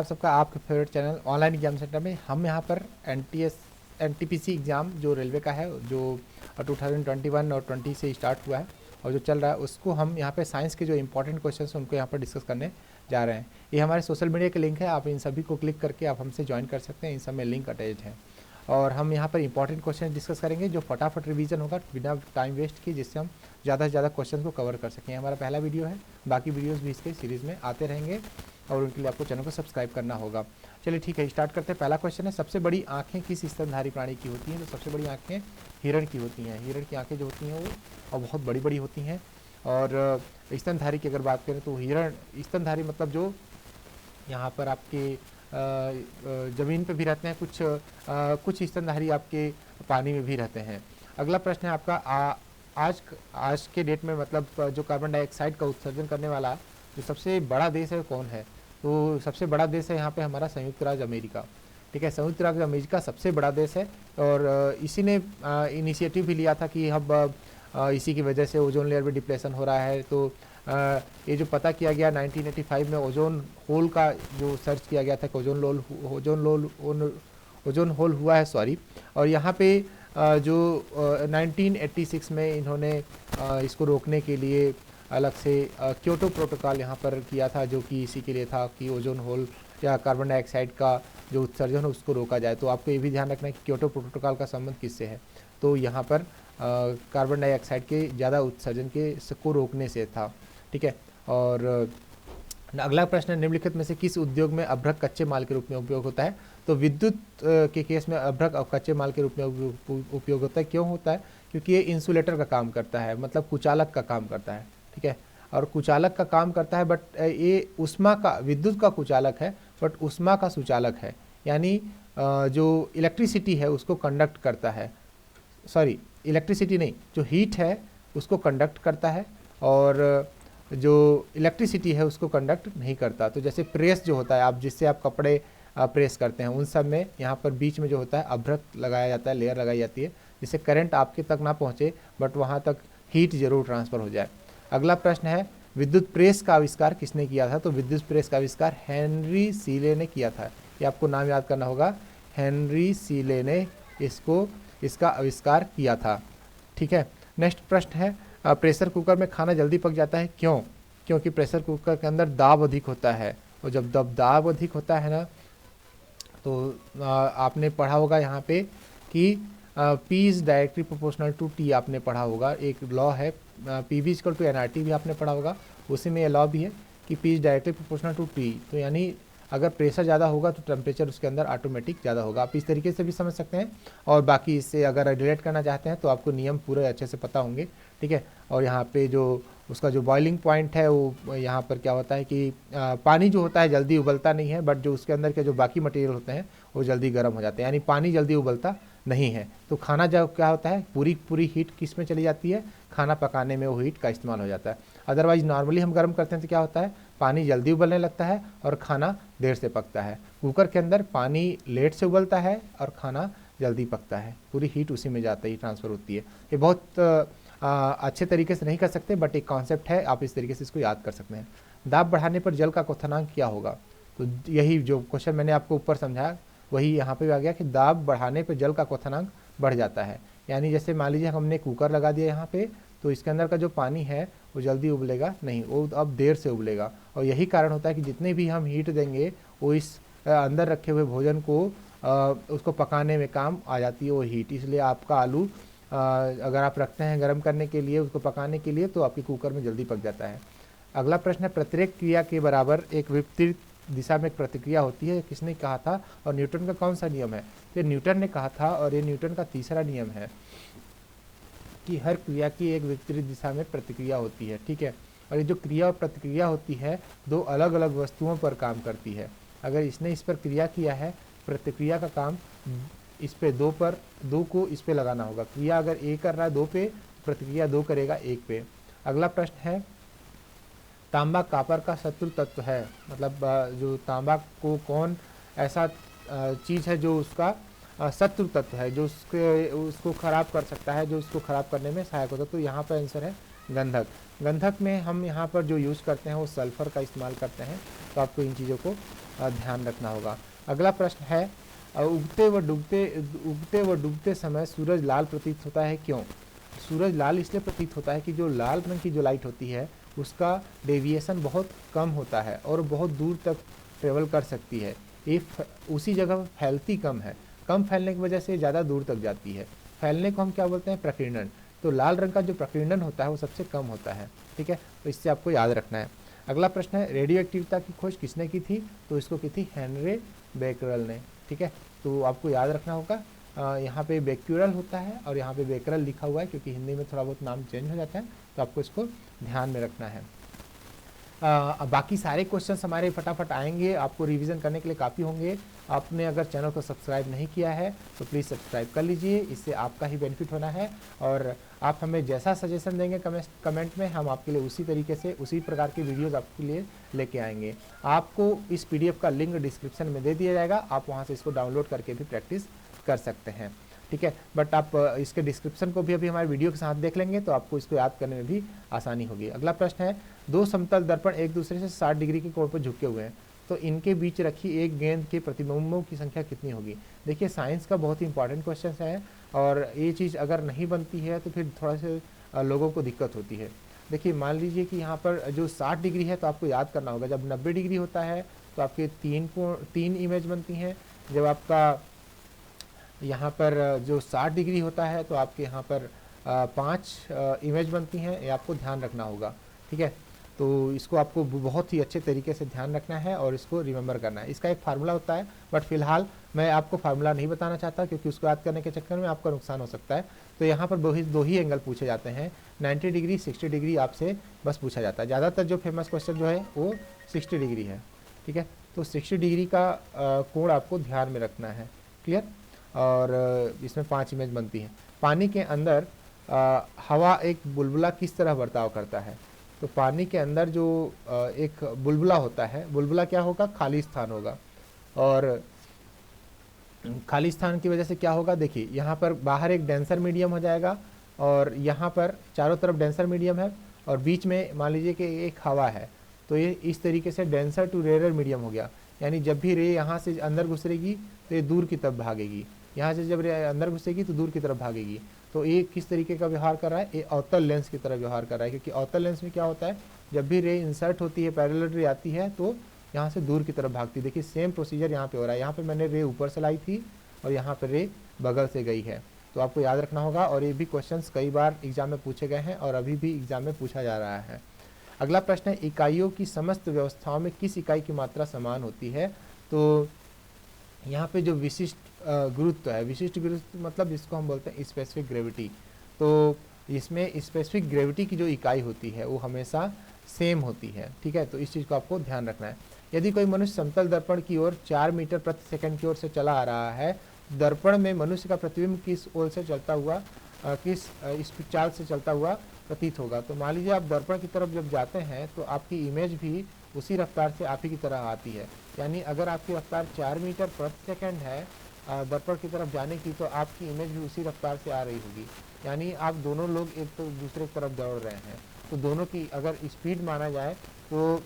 आप सबका आपके favourite channel online exam centre में हम यहाँ पर एनटीपीसी एग्ज़ाम जो रेलवे का है, जो 2021 और 20 से स्टार्ट हुआ है और जो चल रहा है, उसको हम यहाँ पे साइंस के जो इंपॉर्टेंट क्वेश्चन हैं उनको यहाँ पर डिस्कस करने जा रहे हैं। ये हमारे सोशल मीडिया के लिंक है, आप इन सभी को क्लिक करके आप हमसे ज्वाइन कर सकते हैं। इन सब में लिंक अटैच है और हम यहाँ पर इंपॉर्टेंट क्वेश्चन डिस्कस करेंगे जो फटाफट रिवीजन होगा बिना टाइम वेस्ट किए, जिससे हम ज़्यादा से ज़्यादा क्वेश्चन को कवर कर सकें। हमारा पहला वीडियो है, बाकी वीडियोस भी इसके सीरीज़ में आते रहेंगे और उनके लिए आपको चैनल को सब्सक्राइब करना होगा। चलिए ठीक है, स्टार्ट करते हैं। पहला क्वेश्चन है, सबसे बड़ी आँखें किस स्तनधारी प्राणी की होती हैं? तो सबसे बड़ी आँखें हिरण की होती हैं। हिरण की आँखें जो होती हैं वो और बहुत बड़ी बड़ी होती हैं। और स्तनधारी की अगर बात करें तो हिरण स्तनधारी मतलब जो यहाँ पर आपके ज़मीन पे भी रहते हैं, कुछ स्तनधारी आपके पानी में भी रहते हैं। अगला प्रश्न है आपका, आज के डेट में मतलब जो कार्बन डाइऑक्साइड का उत्सर्जन करने वाला जो सबसे बड़ा देश है कौन है? तो सबसे बड़ा देश है यहाँ पे हमारा संयुक्त राज्य अमेरिका। ठीक है, संयुक्त राज्य अमेरिका सबसे बड़ा देश है और इसी ने इनिशिएटिव भी लिया था कि अब इसी की वजह से ओजोन लेयर में डिप्लेशन हो रहा है। तो ये जो पता किया गया 1985 में ओजोन होल का जो सर्च किया गया था कि ओजोन होल हुआ है, सॉरी। और यहाँ पे जो 1986 में इन्होंने इसको रोकने के लिए अलग से क्योटो प्रोटोकॉल यहाँ पर किया था, जो कि इसी के लिए था कि ओजोन होल या कार्बन डाइऑक्साइड का जो उत्सर्जन है उसको रोका जाए। तो आपको ये भी ध्यान रखना है कि क्योटो प्रोटोकॉल का संबंध किससे है, तो यहाँ पर कार्बन डाइऑक्साइड के ज़्यादा उत्सर्जन को रोकने से था। ठीक है, और अगला प्रश्न है, निम्नलिखित में से किस उद्योग में अभ्रक कच्चे माल के रूप में उपयोग होता है? तो विद्युत के केस में अभ्रक और कच्चे माल के रूप में उपयोग होता है। क्यों होता है? क्योंकि ये इंसुलेटर का काम करता है, मतलब कुचालक का काम करता है। ठीक है, और कुचालक का काम करता है, बट ये उष्मा का, विद्युत का कुचालक है बट उष्मा का सुचालक है। यानी जो इलेक्ट्रिसिटी है उसको कंडक्ट करता है, सॉरी इलेक्ट्रिसिटी नहीं, जो हीट है उसको कंडक्ट करता है और जो इलेक्ट्रिसिटी है उसको कंडक्ट नहीं करता। तो जैसे प्रेस जो होता है, आप जिससे आप कपड़े प्रेस करते हैं, उन सब में यहाँ पर बीच में जो होता है अभ्रक लगाया जाता है, लेयर लगाई जाती है, जिससे करंट आपके तक ना पहुँचे बट वहाँ तक हीट जरूर ट्रांसफ़र हो जाए। अगला प्रश्न है, विद्युत प्रेस का आविष्कार किसने किया था? तो विद्युत प्रेस का आविष्कार हेनरी सीले ने किया था। ये आपको नाम याद करना होगा, हेनरी सीले ने इसका आविष्कार किया था। ठीक है, नेक्स्ट प्रश्न है, प्रेशर कुकर में खाना जल्दी पक जाता है, क्यों? क्योंकि प्रेशर कुकर के अंदर दाब अधिक होता है और जब दाब अधिक होता है ना, तो आपने पढ़ा होगा यहाँ पे कि P is directly proportional to T, आपने पढ़ा होगा, एक लॉ है PV इक्वल टू nRT भी आपने पढ़ा होगा, उसी में ये लॉ भी है कि P is directly proportional to T। तो यानी अगर प्रेशर ज़्यादा होगा तो टेम्परेचर उसके अंदर ऑटोमेटिक ज़्यादा होगा। आप इस तरीके से भी समझ सकते हैं और बाकी इससे अगर रिलेट करना चाहते हैं तो आपको नियम पूरे अच्छे से पता होंगे। ठीक है, और यहाँ पे जो उसका जो बॉइलिंग पॉइंट है वो यहाँ पर क्या होता है कि पानी जो होता है जल्दी उबलता नहीं है, बट जो उसके अंदर के जो बाकी मटेरियल होते हैं वो जल्दी गर्म हो जाते हैं, यानी पानी जल्दी उबलता नहीं है। तो खाना जब क्या होता है, पूरी हीट किस में चली जाती है? खाना पकाने में वो हीट का इस्तेमाल हो जाता है। अदरवाइज नॉर्मली हम गर्म करते हैं तो क्या होता है, पानी जल्दी उबलने लगता है और खाना देर से पकता है। कुकर के अंदर पानी लेट से उबलता है और खाना जल्दी पकता है, पूरी हीट उसी में जाता ही ट्रांसफ़र होती है। ये बहुत अच्छे तरीके से नहीं कर सकते बट एक कॉन्सेप्ट है, आप इस तरीके से इसको याद कर सकते हैं। दाब बढ़ाने पर जल का क्वथनांक क्या होगा? तो यही जो क्वेश्चन मैंने आपको ऊपर समझाया वही यहाँ पे भी आ गया कि दाब बढ़ाने पर जल का क्वथनांक बढ़ जाता है। यानी जैसे मान लीजिए हमने कुकर लगा दिया यहाँ पे, तो इसके अंदर का जो पानी है वो जल्दी उबलेगा नहीं, वो अब देर से उबलेगा। और यही कारण होता है कि जितने भी हम हीट देंगे वो इस अंदर रखे हुए भोजन को उसको पकाने में काम आ जाती है वो हीट। इसलिए आपका आलू अगर आप रखते हैं गर्म करने के लिए, उसको पकाने के लिए, तो आपके कुकर में जल्दी पक जाता है। अगला प्रश्न है, प्रत्येक क्रिया के बराबर एक विपरीत दिशा में एक प्रतिक्रिया होती है, किसने कहा था और न्यूटन का कौन सा नियम है? तो न्यूटन ने कहा था और ये न्यूटन का तीसरा नियम है कि हर क्रिया की एक विपरीत दिशा में प्रतिक्रिया होती है। ठीक है, और ये जो क्रिया और प्रतिक्रिया होती है दो अलग अलग वस्तुओं पर काम करती है। अगर इसने इस पर क्रिया किया है, प्रतिक्रिया का काम इस पे दो को इस पे लगाना होगा। क्रिया अगर ए कर रहा है 2 पे, प्रतिक्रिया 2 करेगा 1 पे। अगला प्रश्न है, तांबा कापर का शत्रु तत्व है, मतलब जो तांबा को कौन ऐसा चीज़ है जो उसका शत्रु तत्व है, जो उसको खराब कर सकता है, जो उसको खराब करने में सहायक होता है? तो यहाँ पर आंसर है गंधक। गंधक में हम यहाँ पर जो यूज़ करते हैं वो सल्फ़र का इस्तेमाल करते हैं। तो आपको इन चीज़ों को ध्यान रखना होगा। अगला प्रश्न है उगते व डूबते समय सूरज लाल प्रतीत होता है, क्यों? सूरज लाल इसलिए प्रतीत होता है कि जो लाल रंग की जो लाइट होती है उसका डेविएशन बहुत कम होता है और बहुत दूर तक ट्रेवल कर सकती है। ये उसी जगह फैलती कम है, कम फैलने की वजह से ज़्यादा दूर तक जाती है। फैलने को हम क्या बोलते हैं? प्रकीर्णन। तो लाल रंग का जो प्रकीर्णन होता है वो सबसे कम होता है, ठीक है। तो इससे आपको याद रखना है। अगला प्रश्न है रेडियो एक्टिविटी की खोज किसने की थी? तो इसको की थी हेनरी बेकरल ने, ठीक है। तो आपको याद रखना होगा यहाँ पे बेक्यूरल होता है और यहाँ पे बेकरल लिखा हुआ है, क्योंकि हिंदी में थोड़ा बहुत नाम चेंज हो जाता है, तो आपको इसको ध्यान में रखना है। बाकी सारे क्वेश्चंस हमारे फटाफट आएंगे, आपको रिवीजन करने के लिए काफ़ी होंगे। आपने अगर चैनल को सब्सक्राइब नहीं किया है तो प्लीज़ सब्सक्राइब कर लीजिए, इससे आपका ही बेनिफिट होना है। और आप हमें जैसा सजेशन देंगे कमेंट में, हम आपके लिए उसी तरीके से उसी प्रकार की वीडियोज़ आपके लिए लेके आएंगे। आपको इस PDF का लिंक डिस्क्रिप्शन में दे दिया जाएगा, आप वहाँ से इसको डाउनलोड करके भी प्रैक्टिस कर सकते हैं, ठीक है। बट आप इसके डिस्क्रिप्शन को भी अभी हमारे वीडियो के साथ देख लेंगे तो आपको इसको याद करने में भी आसानी होगी। अगला प्रश्न है दो समतल दर्पण एक दूसरे से 60 डिग्री के कोण पर झुके हुए हैं, तो इनके बीच रखी एक गेंद के प्रतिबिंबों की संख्या कितनी होगी? देखिए साइंस का बहुत ही इंपॉर्टेंट क्वेश्चन है और ये चीज़ अगर नहीं बनती है तो फिर थोड़ा से लोगों को दिक्कत होती है। देखिए मान लीजिए कि यहाँ पर जो 60 डिग्री है तो आपको याद करना होगा, जब 90 डिग्री होता है तो आपके तीन इमेज बनती हैं। जब आपका यहाँ पर जो 60 डिग्री होता है तो आपके यहाँ पर 5 इमेज बनती हैं, ये आपको ध्यान रखना होगा, ठीक है। तो इसको आपको बहुत ही अच्छे तरीके से ध्यान रखना है और इसको रिमेंबर करना है। इसका एक फार्मूला होता है, बट फिलहाल मैं आपको फार्मूला नहीं बताना चाहता क्योंकि उसको याद करने के चक्कर में आपका नुकसान हो सकता है। तो यहाँ पर दो ही एंगल पूछे जाते हैं, 90 डिग्री 60 डिग्री आपसे बस पूछा जाता है। ज़्यादातर जो फेमस क्वेश्चन जो है वो 60 डिग्री है, ठीक है। तो 60 डिग्री का कोण आपको ध्यान में रखना है, क्लियर। और इसमें 5 इमेज बनती हैं। पानी के अंदर हवा एक बुलबुला किस तरह बर्ताव करता है? तो पानी के अंदर जो एक बुलबुला होता है, बुलबुला क्या होगा? खाली स्थान होगा। और खाली स्थान की वजह से क्या होगा? देखिए यहाँ पर बाहर एक डेंसर मीडियम हो जाएगा और यहाँ पर चारों तरफ डेंसर मीडियम है और बीच में मान लीजिए कि एक हवा है, तो ये इस तरीके से डेंसर टू रेयर मीडियम हो गया। यानी जब भी रे यहाँ से अंदर घुसेगी तो ये दूर की तरफ भागेगी, यहाँ से जब रे अंदर घुसेगी तो दूर की तरफ भागेगी। तो ये किस तरीके का व्यवहार कर रहा है? ये अवतल लेंस की तरह व्यवहार कर रहा है, क्योंकि अवतल लेंस में क्या होता है, जब भी रे इंसर्ट होती है, पैरेलल रे आती है तो यहाँ से दूर की तरफ भागती है। देखिए सेम प्रोसीजर यहाँ पे हो रहा है, यहाँ पे मैंने रे ऊपर से लाई थी और यहाँ पर रे बगल से गई है। तो आपको याद रखना होगा और ये भी क्वेश्चंस कई बार एग्जाम में पूछे गए हैं और अभी भी एग्जाम में पूछा जा रहा है। अगला प्रश्न है इकाइयों की समस्त व्यवस्थाओं में किस इकाई की मात्रा समान होती है? तो यहाँ पे जो विशिष्ट गुरुत्व है, विशिष्ट गुरुत्व मतलब इसको हम बोलते हैं स्पेसिफिक ग्रेविटी। तो इसमें स्पेसिफिक ग्रेविटी की जो इकाई होती है वो हमेशा सेम होती है, ठीक है। तो इस चीज़ को आपको ध्यान रखना है। यदि कोई मनुष्य समतल दर्पण की ओर 4 मीटर प्रति सेकंड की ओर से चला आ रहा है, दर्पण में मनुष्य का प्रतिबिंब किस ओर से चलता हुआ किस चाल से चलता हुआ प्रतीत होगा? तो मान लीजिए आप दर्पण की तरफ जब जाते हैं तो आपकी इमेज भी उसी रफ्तार से आप ही की तरह आती है। यानी अगर आपकी रफ्तार 4 मीटर प्रति सेकंड है दर्पण की तरफ जाने की, तो आपकी इमेज भी उसी रफ्तार से आ रही होगी। यानी आप दोनों लोग एक तो दूसरे की तरफ दौड़ रहे हैं, तो दोनों की अगर स्पीड माना जाए तो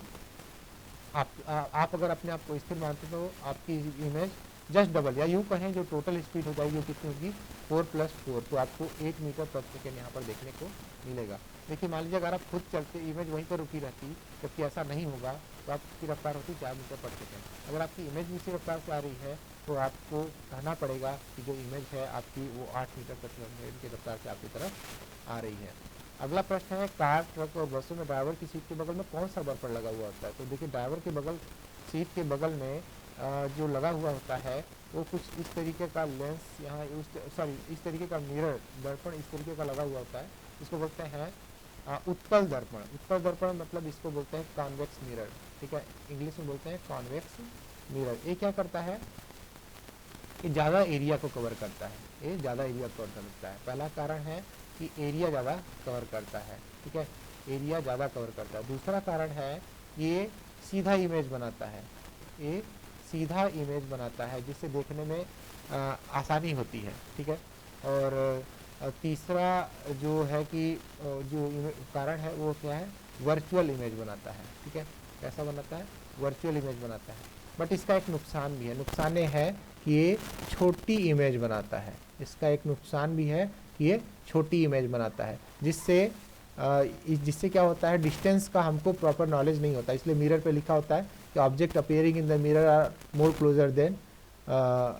आप अगर अपने आप को स्थिर मानते तो आपकी इमेज जस्ट डबल या यूँ कहें जो टोटल स्पीड हो जाएगी वो कितनी होगी? 4 + 4, तो आपको 8 मीटर प्रति सेकेंड यहाँ पर देखने को मिलेगा। देखिए मान लीजिए अगर आप खुद चलते इमेज वहीं पर रुकी रहती, जबकि ऐसा नहीं होगा तो आपकी रफ्तार होती 4 मीटर प्रति सेकेंड। अगर आपकी इमेज भी इसी रफ्तार से आ रही है तो आपको कहना पड़ेगा कि जो इमेज है आपकी वो 8 मीटर प्रति सेकेंड की रफ्तार से आपकी तरफ आ रही है। अगला प्रश्न है कार, ट्रक और बसों में ड्राइवर की सीट के बगल में कौन सा दर्पण लगा हुआ होता है? तो देखिए ड्राइवर के बगल सीट के बगल में जो लगा हुआ होता है वो कुछ इस तरीके का लेंस यहाँ इस तरीके का मिरर दर्पण इस तरीके का लगा हुआ होता है। इसको बोलते हैं उत्तल दर्पण। उत्तल दर्पण मतलब इसको बोलते हैं कॉन्वेक्स मिरर, ठीक है, इंग्लिश में बोलते हैं कॉन्वेक्स मिरर। ये क्या करता है? ये ज़्यादा एरिया को कवर करता है, ये ज़्यादा एरिया कवर करता है। पहला कारण है कि एरिया ज़्यादा कवर करता है, ठीक है, एरिया ज़्यादा कवर करता है। दूसरा कारण है ये सीधा इमेज बनाता है, ये सीधा इमेज बनाता है जिससे देखने में आसानी होती है, ठीक है। और तीसरा जो है कि जो कारण है वो क्या है? वर्चुअल इमेज बनाता है, ठीक है। कैसा बनाता है? वर्चुअल इमेज बनाता है। बट इसका एक नुकसान भी है। नुकसान ये है कि ये छोटी इमेज बनाता है। इसका एक नुकसान भी है कि ये छोटी इमेज बनाता है, जिससे क्या होता है, डिस्टेंस का हमको प्रॉपर नॉलेज नहीं होता। इसलिए मिरर पे लिखा होता है कि object appearing in the mirror are more closer than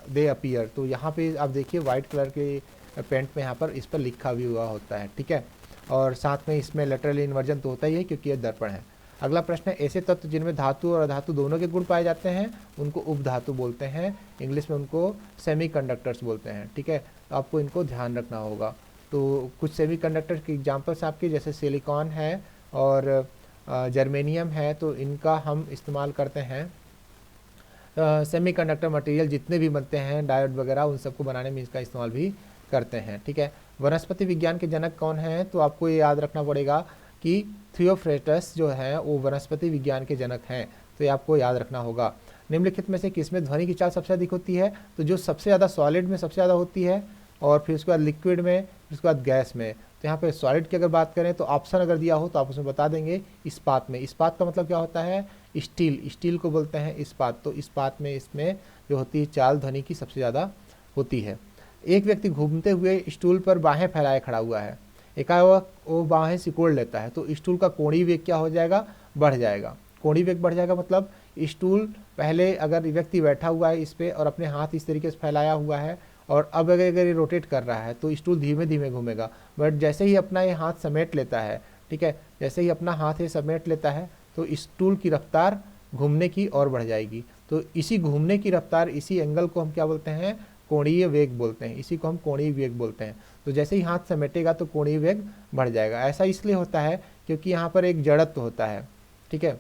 they appear. तो यहाँ पे आप देखिए वाइट कलर के पेंट में यहाँ पर इस पर लिखा भी हुआ होता है, ठीक है। और साथ में इसमें लेटरल इन्वर्जन तो होता ही है क्योंकि ये दर्पण है। अगला प्रश्न है, ऐसे तत्व जिनमें धातु और अधातु दोनों के गुण पाए जाते हैं उनको उपधातु बोलते हैं। इंग्लिश में उनको सेमीकंडक्टर्स बोलते हैं, ठीक है। तो आपको इनको ध्यान रखना होगा। तो कुछ सेमीकंडक्टर के एग्जांपल्स आपके जैसे सिलिकॉन है और जर्मेनियम है, तो इनका हम इस्तेमाल करते हैं। सेमीकंडक्टर मटेरियल जितने भी बनते हैं डायोड वगैरह, उन सबको बनाने में इसका इस्तेमाल भी करते हैं, ठीक है। वनस्पति विज्ञान के जनक कौन हैं? तो आपको ये याद रखना पड़ेगा कि थियोफ्रेटस जो है वो वनस्पति विज्ञान के जनक हैं, तो ये आपको याद रखना होगा। निम्नलिखित में से किसमें ध्वनि की चाल सबसे अधिक होती है? तो जो सबसे ज़्यादा सॉलिड में सबसे ज़्यादा होती है, और फिर उसके बाद लिक्विड में, फिर उसके बाद गैस में। तो यहाँ पे सॉलिड की अगर बात करें तो ऑप्शन अगर दिया हो तो आप उसमें बता देंगे इस्पात में। इस्पात का मतलब क्या होता है? स्टील को बोलते हैं इस्पात। तो इस्पात में इसमें जो होती है चाल ध्वनि की सबसे ज़्यादा होती है। एक व्यक्ति घूमते हुए स्टूल पर बाहें फैलाए खड़ा हुआ है, एकाएक वो बाहें सिकोड़ लेता है, तो स्टूल का कोणीय वेग क्या हो जाएगा? बढ़ जाएगा। कोणीय वेग बढ़ जाएगा मतलब स्टूल पहले अगर व्यक्ति बैठा हुआ है इस पर और अपने हाथ इस तरीके से फैलाया हुआ है, और अब अगर ये रोटेट कर रहा है तो स्टूल धीमे धीमे घूमेगा। बट जैसे ही अपना ये हाथ समेट लेता है, ठीक है, जैसे ही अपना हाथ ये समेट लेता है तो स्टूल की रफ्तार घूमने की और बढ़ जाएगी। तो इसी घूमने की रफ्तार, इसी एंगल को हम क्या बोलते हैं? कोणीय वेग बोलते हैं। इसी को हम कोणीय वेग बोलते हैं। तो जैसे ही हाथ समेटेगा तो कोणीय वेग बढ़ जाएगा। ऐसा इसलिए होता है क्योंकि यहाँ पर एक जड़त्व होता है, ठीक है।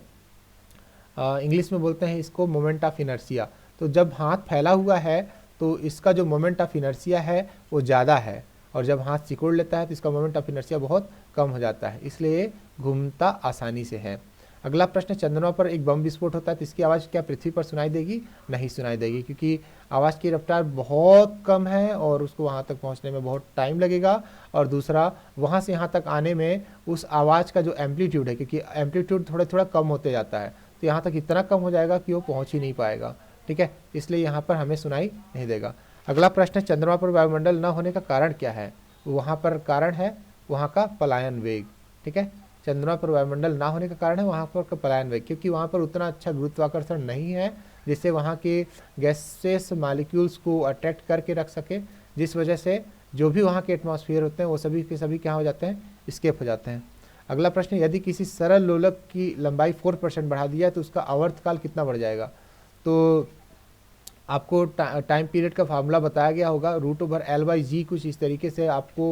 इंग्लिश में बोलते हैं इसको मोमेंट ऑफ इनर्शिया। तो जब हाथ फैला हुआ है तो इसका जो मोमेंट ऑफ इनर्शिया है वो ज़्यादा है, और जब हाथ सिकोड़ लेता है तो इसका मोमेंट ऑफ इनर्शिया बहुत कम हो जाता है, इसलिए घूमता आसानी से है। अगला प्रश्न, चंद्रमा पर एक बम विस्फोट होता है तो इसकी आवाज़ क्या पृथ्वी पर सुनाई देगी? नहीं सुनाई देगी, क्योंकि आवाज़ की रफ्तार बहुत कम है और उसको वहाँ तक पहुँचने में बहुत टाइम लगेगा। और दूसरा, वहाँ से यहाँ तक आने में उस आवाज़ का जो एम्पलीट्यूड है, क्योंकि एम्पलीट्यूड थोड़ा थोड़ा कम होते जाता है, तो यहाँ तक इतना कम हो जाएगा कि वो पहुँच ही नहीं पाएगा, ठीक है। इसलिए यहाँ पर हमें सुनाई नहीं देगा। अगला प्रश्न, चंद्रमा पर वायुमंडल न होने का कारण क्या है? वहाँ पर कारण है वहाँ का पलायन वेग, ठीक है। चंद्रमा पर वायुमंडल ना होने का कारण है वहाँ पर पलायन वेग, क्योंकि वहाँ पर उतना अच्छा गुरुत्वाकर्षण नहीं है जिससे वहाँ के गैसेस मॉलिक्यूल्स को अट्रैक्ट करके रख सके, जिस वजह से जो भी वहाँ के एटमॉस्फेयर होते हैं वो सभी के सभी क्या हो जाते हैं? स्केप हो जाते हैं। अगला प्रश्न, यदि किसी सरल लोलक की लंबाई 4% बढ़ा दिया तो उसका आवर्तकाल कितना बढ़ जाएगा? तो आपको टाइम पीरियड का फार्मूला बताया गया होगा, √L/G, कुछ इस तरीके से आपको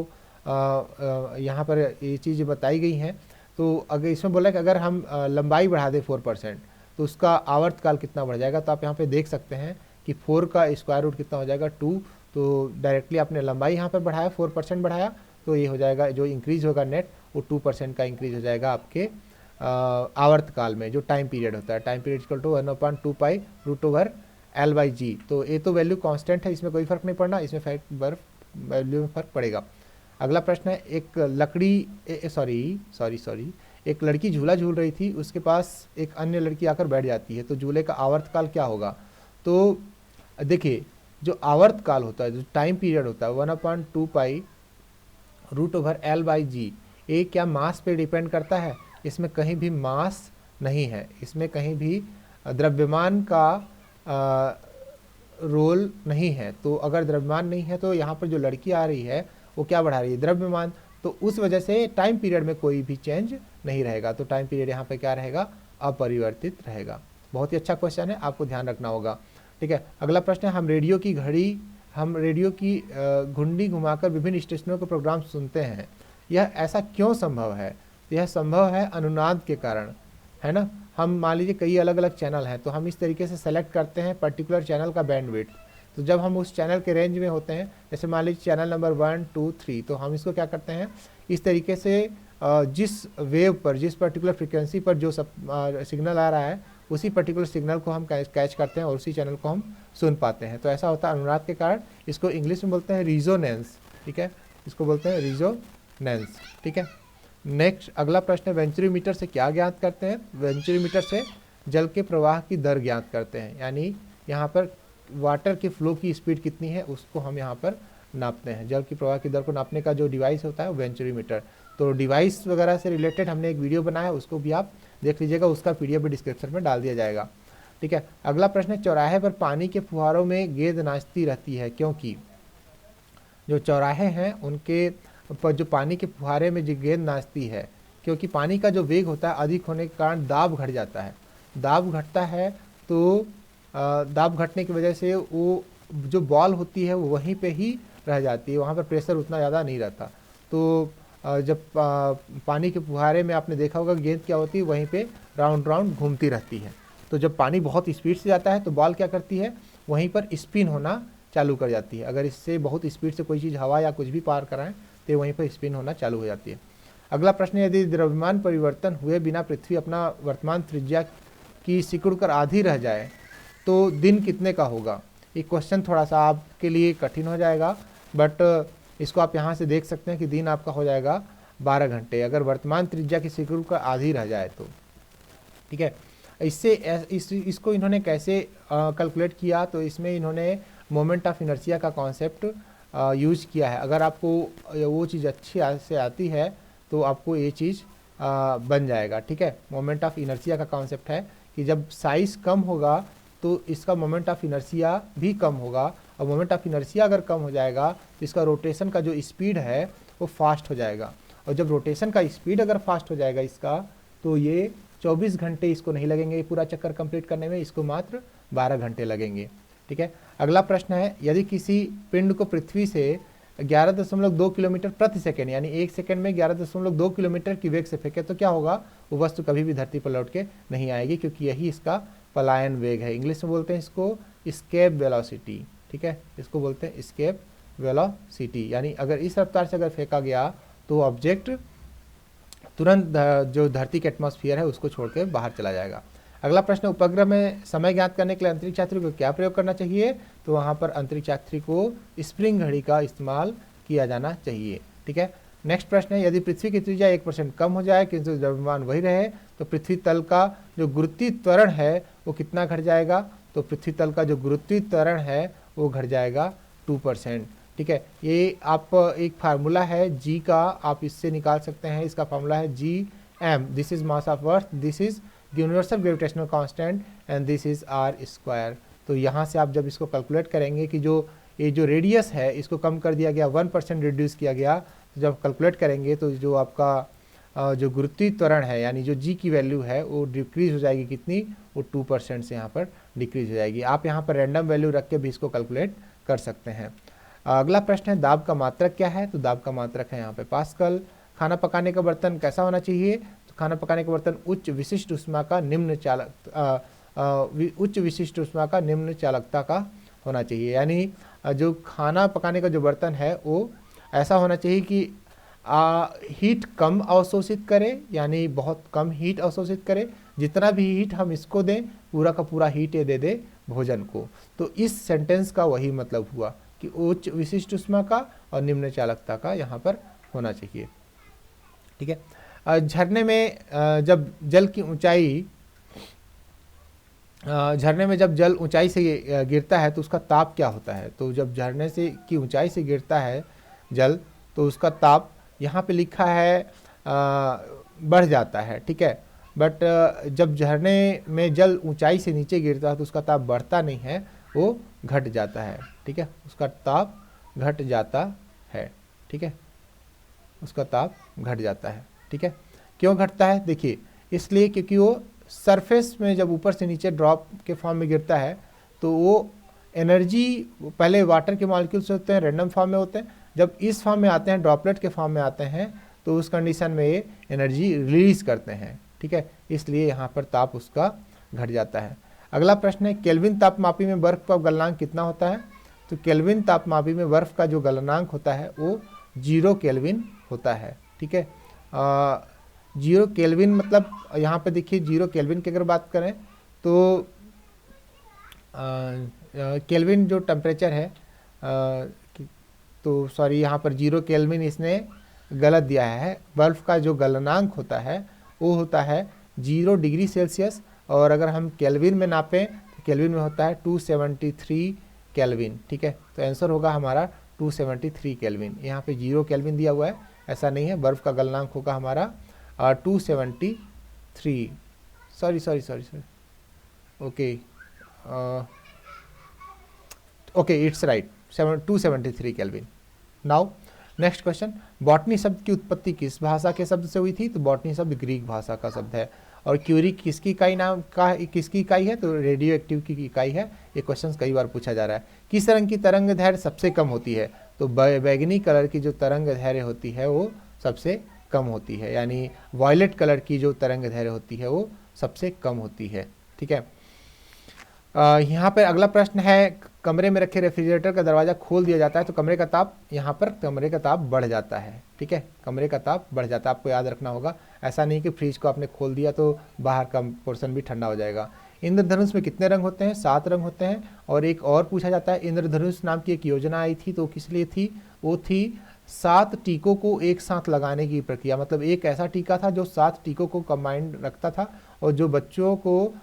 यहाँ पर ये चीज़ बताई गई हैं। तो अगर इसमें बोला कि अगर हम लंबाई बढ़ा दें 4% तो उसका आवर्तकाल कितना बढ़ जाएगा? तो आप यहाँ पे देख सकते हैं कि 4 का स्क्वायर रूट कितना हो जाएगा? 2। तो डायरेक्टली आपने लंबाई यहाँ पर बढ़ाया, 4% बढ़ाया, तो ये हो जाएगा, जो इंक्रीज होगा नेट वो 2% का इंक्रीज हो जाएगा आपके आवर्तकाल में, जो टाइम पीरियड होता है। Time period equal to 1/2π √L/G। तो ये तो वैल्यू कांस्टेंट है, इसमें कोई फर्क नहीं पड़ना, इसमें वैल्यू में फर्क पड़ेगा। अगला प्रश्न है, एक एक लड़की झूला झूल रही थी, उसके पास एक अन्य लड़की आकर बैठ जाती है, तो झूले का आवर्तकाल क्या होगा? तो देखिए, जो आवर्तकाल होता है, जो टाइम पीरियड होता है 1/2π √L/G, ये क्या मास पे डिपेंड करता है? इसमें कहीं भी मास नहीं है, इसमें कहीं भी द्रव्यमान का रोल नहीं है। तो अगर द्रव्यमान नहीं है तो यहाँ पर जो लड़की आ रही है वो क्या बढ़ा रही है? द्रव्यमान। तो उस वजह से टाइम पीरियड में कोई भी चेंज नहीं रहेगा, तो टाइम पीरियड यहाँ पे क्या रहेगा? अपरिवर्तित रहेगा। बहुत ही अच्छा क्वेश्चन है, आपको ध्यान रखना होगा, ठीक है। अगला प्रश्न है, हम रेडियो की घुंडी घुमाकर विभिन्न स्टेशनों के प्रोग्राम सुनते हैं, यह ऐसा क्यों संभव है? यह संभव है अनुनाद के कारण, है ना। हम मान लीजिए कई अलग अलग चैनल हैं, तो हम इस तरीके से सेलेक्ट करते हैं पर्टिकुलर चैनल का बैंडविड्थ। तो जब हम उस चैनल के रेंज में होते हैं, जैसे मान लीजिए चैनल नंबर 1, 2, 3, तो हम इसको क्या करते हैं, इस तरीके से जिस वेव पर, जिस पर्टिकुलर फ्रिक्वेंसी पर जो सिग्नल आ रहा है, उसी पर्टिकुलर सिग्नल को हम कैच करते हैं और उसी चैनल को हम सुन पाते हैं। तो ऐसा होता है अनुनाद के कारण। इसको इंग्लिश में बोलते हैं रिजोनेंस, ठीक है, इसको बोलते हैं रिजोनेंस, ठीक है। नेक्स्ट अगला प्रश्न है, वेंचुरीमीटर से क्या ज्ञात करते हैं? वेंचुरीमीटर से जल के प्रवाह की दर ज्ञात करते हैं, यानी यहाँ पर वाटर के फ्लो की स्पीड कितनी है उसको हम यहाँ पर नापते हैं। जल की प्रवाह की दर को नापने का जो डिवाइस होता है वो वेंचुरीमीटर। तो डिवाइस वगैरह से रिलेटेड हमने एक वीडियो बनाया है, उसको भी आप देख लीजिएगा, उसका पीडीएफ भी डिस्क्रिप्शन में डाल दिया जाएगा। ठीक है, अगला प्रश्न है, चौराहे पर पानी के फुहारों में गेंद नाचती रहती है क्योंकि? जो चौराहे हैं उनके पर जो पानी के फुहारे में जो गेंद नाचती है, क्योंकि पानी का जो वेग होता है अधिक होने के कारण दाब घट जाता है। दाब घटता है तो दाब घटने की वजह से वो जो बॉल होती है वो वहीं पे ही रह जाती है, वहाँ पर प्रेशर उतना ज़्यादा नहीं रहता। तो जब पानी के फुहारे में आपने देखा होगा गेंद क्या होती है, वहीं पे राउंड राउंड घूमती रहती है। तो जब पानी बहुत स्पीड से जाता है तो बॉल क्या करती है, वहीं पर स्पिन होना चालू कर जाती है। अगर इससे बहुत स्पीड से कोई चीज़ हवा या कुछ भी पार कराएं तो वहीं पर स्पिन होना चालू हो जाती है। अगला प्रश्न है, यदि द्रव्यमान परिवर्तन हुए बिना पृथ्वी अपना वर्तमान त्रिज्या की सिकुड़ कर आधी रह जाए तो दिन कितने का होगा? ये क्वेश्चन थोड़ा सा आपके लिए कठिन हो जाएगा, बट इसको आप यहाँ से देख सकते हैं कि दिन आपका हो जाएगा 12 घंटे, अगर वर्तमान त्रिज्या की सिकुड़ कर आधी रह जाए तो। ठीक है, इससे इसको इन्होंने कैसे कैलकुलेट किया, तो इसमें इन्होंने मोमेंट ऑफ इनर्शिया का कॉन्सेप्ट यूज किया है। अगर आपको वो चीज़ अच्छी से आती है तो आपको ये चीज़ बन जाएगा। ठीक है, मोमेंट ऑफ इनर्शिया का कॉन्सेप्ट है कि जब साइज़ कम होगा तो इसका मोमेंट ऑफ इनर्शिया भी कम होगा, और मोमेंट ऑफ इनर्शिया अगर कम हो जाएगा तो इसका रोटेशन का जो स्पीड है वो फास्ट हो जाएगा, और जब रोटेशन का स्पीड अगर फास्ट हो जाएगा इसका, तो ये 24 घंटे इसको नहीं लगेंगे पूरा चक्कर कंप्लीट करने में, इसको मात्र 12 घंटे लगेंगे। ठीक है, अगला प्रश्न है, यदि किसी पिंड को पृथ्वी से 11.2 किलोमीटर प्रति सेकेंड यानी 1 सेकेंड में 11.2 किलोमीटर की वेग से फेंके तो क्या होगा? वो वस्तु कभी भी धरती पर लौट के नहीं आएगी, क्योंकि यही इसका पलायन वेग है। इंग्लिश में बोलते हैं इसको स्केप वेलोसिटी। ठीक है, इसको बोलते हैं स्केप वेलोसिटी, यानी अगर इस रफ्तार से अगर फेंका गया तो ऑब्जेक्ट तुरंत जो धरती के एटमॉस्फेयर है उसको छोड़ के बाहर चला जाएगा। अगला प्रश्न, उपग्रह में समय ज्ञात करने के लिए अंतरिक्ष यात्री को क्या प्रयोग करना चाहिए? तो वहाँ पर अंतरिक्ष यात्री को स्प्रिंग घड़ी का इस्तेमाल किया जाना चाहिए। ठीक है, नेक्स्ट प्रश्न है, यदि पृथ्वी की त्रिज्या 1% कम हो जाए किंतु द्रव्यमान वही रहे तो पृथ्वी तल का जो गुरुत्वीय त्वरण है वो कितना घट जाएगा? तो पृथ्वी तल का जो गुरुत्वीय त्वरण है वो घट जाएगा 2%। ठीक है, ये आप एक फार्मूला है जी का, आप इससे निकाल सकते हैं। इसका फार्मूला है Gm, this is mass of earth, this is universal gravitational constant and this is R square. तो यहाँ से आप जब इसको कैलकुलेट करेंगे कि जो ये जो रेडियस है इसको कम कर दिया गया, 1% रिड्यूस किया गया, तो जब कैलकुलेट करेंगे तो जो आपका जो गुरुत्वीय त्वरण है यानी जो जी की वैल्यू है वो डिक्रीज हो जाएगी, कितनी? वो 2% से यहाँ पर डिक्रीज हो जाएगी। आप यहाँ पर रैंडम वैल्यू रख के भी इसको कैलकुलेट कर सकते हैं। अगला प्रश्न है, दाब का मात्रक क्या है? तो दाब का मात्रक है यहाँ पे पास्कल। खाना पकाने का बर्तन कैसा होना चाहिए? तो खाना पकाने का बर्तन उच्च विशिष्ट ऊष्मा का उच्च विशिष्ट ऊष्मा का निम्न चालकता का होना चाहिए, यानी जो खाना पकाने का जो बर्तन है वो ऐसा होना चाहिए कि हीट कम अवशोषित करे, यानी बहुत कम हीट अवशोषित करे, जितना भी हीट हम इसको दें पूरा का पूरा हीट ये दे दे भोजन को। तो इस सेंटेंस का वही मतलब हुआ कि उच्च विशिष्ट ऊष्मा का और निम्न चालकता का यहाँ पर होना चाहिए। ठीक है, झरने में जब जल की ऊंचाई झरने में जब जल ऊंचाई से गिरता है तो उसका ताप क्या होता है? तो जब झरने से की ऊंचाई से गिरता है जल तो उसका ताप यहाँ पे लिखा है बढ़ जाता है। ठीक है, बट जब झरने में जल ऊंचाई से नीचे गिरता है तो उसका ताप बढ़ता नहीं है, वो घट जाता है। ठीक है, उसका ताप घट जाता है। ठीक है, उसका ताप घट जाता है। ठीक है, क्यों घटता है? देखिए, इसलिए क्योंकि वो सरफेस में जब ऊपर से नीचे ड्रॉप के फॉर्म में गिरता है तो वो एनर्जी पहले वाटर के मॉलिक्यूल्स होते हैं, रैंडम फॉर्म में होते हैं, जब इस फॉर्म में आते हैं, ड्रॉपलेट के फॉर्म में आते हैं, तो उस कंडीशन में ये एनर्जी रिलीज करते हैं। ठीक है, इसलिए यहाँ पर ताप उसका घट जाता है। अगला प्रश्न है, केल्विन तापमापी में बर्फ का गलनांक कितना होता है? तो केल्विन तापमापी में बर्फ का जो गलनांक होता है वो 0 केल्विन होता है। ठीक है, 0 केल्विन मतलब यहाँ पे देखिए 0 केल्विन की अगर बात करें तो केल्विन जो टेम्परेचर है तो सॉरी यहाँ पर 0 केल्विन इसने गलत दिया है। बर्फ़ का जो गलनांक होता है वो होता है 0 डिग्री सेल्सियस और अगर हम केल्विन में नापें तो केल्विन में होता है 273 केल्विन। ठीक है, तो आंसर होगा हमारा 273 केल्विन। यहाँ पे 0 केल्विन दिया हुआ है, ऐसा नहीं है, बर्फ़ का गलनांक होगा हमारा 273, sorry okay okay it's right 273 kelvin. Now next question, botany शब्द की उत्पत्ति किस भाषा के शब्द से हुई थी? तो बॉटनी शब्द ग्रीक भाषा का शब्द है। और क्यूरी किसकी इकाई है? तो रेडियो एक्टिव की इकाई है। ये क्वेश्चन कई बार पूछा जा रहा है। किस रंग की तरंग दैर्घ्य सबसे कम होती है? तो बैगनी कलर की जो तरंग दैर्घ्य होती है वो सबसे कम होती है, यानी वॉयलेट कलर की जो तरंग दैर्घ्य होती है वो सबसे कम होती है। ठीक है, यहाँ पर अगला प्रश्न है, कमरे में रखे रेफ्रिजरेटर का दरवाज़ा खोल दिया जाता है तो कमरे का ताप, यहाँ पर कमरे का ताप बढ़ जाता है। ठीक है, कमरे का ताप बढ़ जाता है, आपको याद रखना होगा। ऐसा नहीं कि फ्रिज को आपने खोल दिया तो बाहर का पोर्शन भी ठंडा हो जाएगा। इंद्रधनुष में कितने रंग होते हैं? 7 रंग होते हैं। और एक और पूछा जाता है, इंद्रधनुष नाम की एक योजना आई थी तो किस लिए थी? वो थी 7 टीकों को एक साथ लगाने की प्रक्रिया। मतलब एक ऐसा टीका था जो 7 टीकों को कंबाइंड रखता था और जो बच्चों को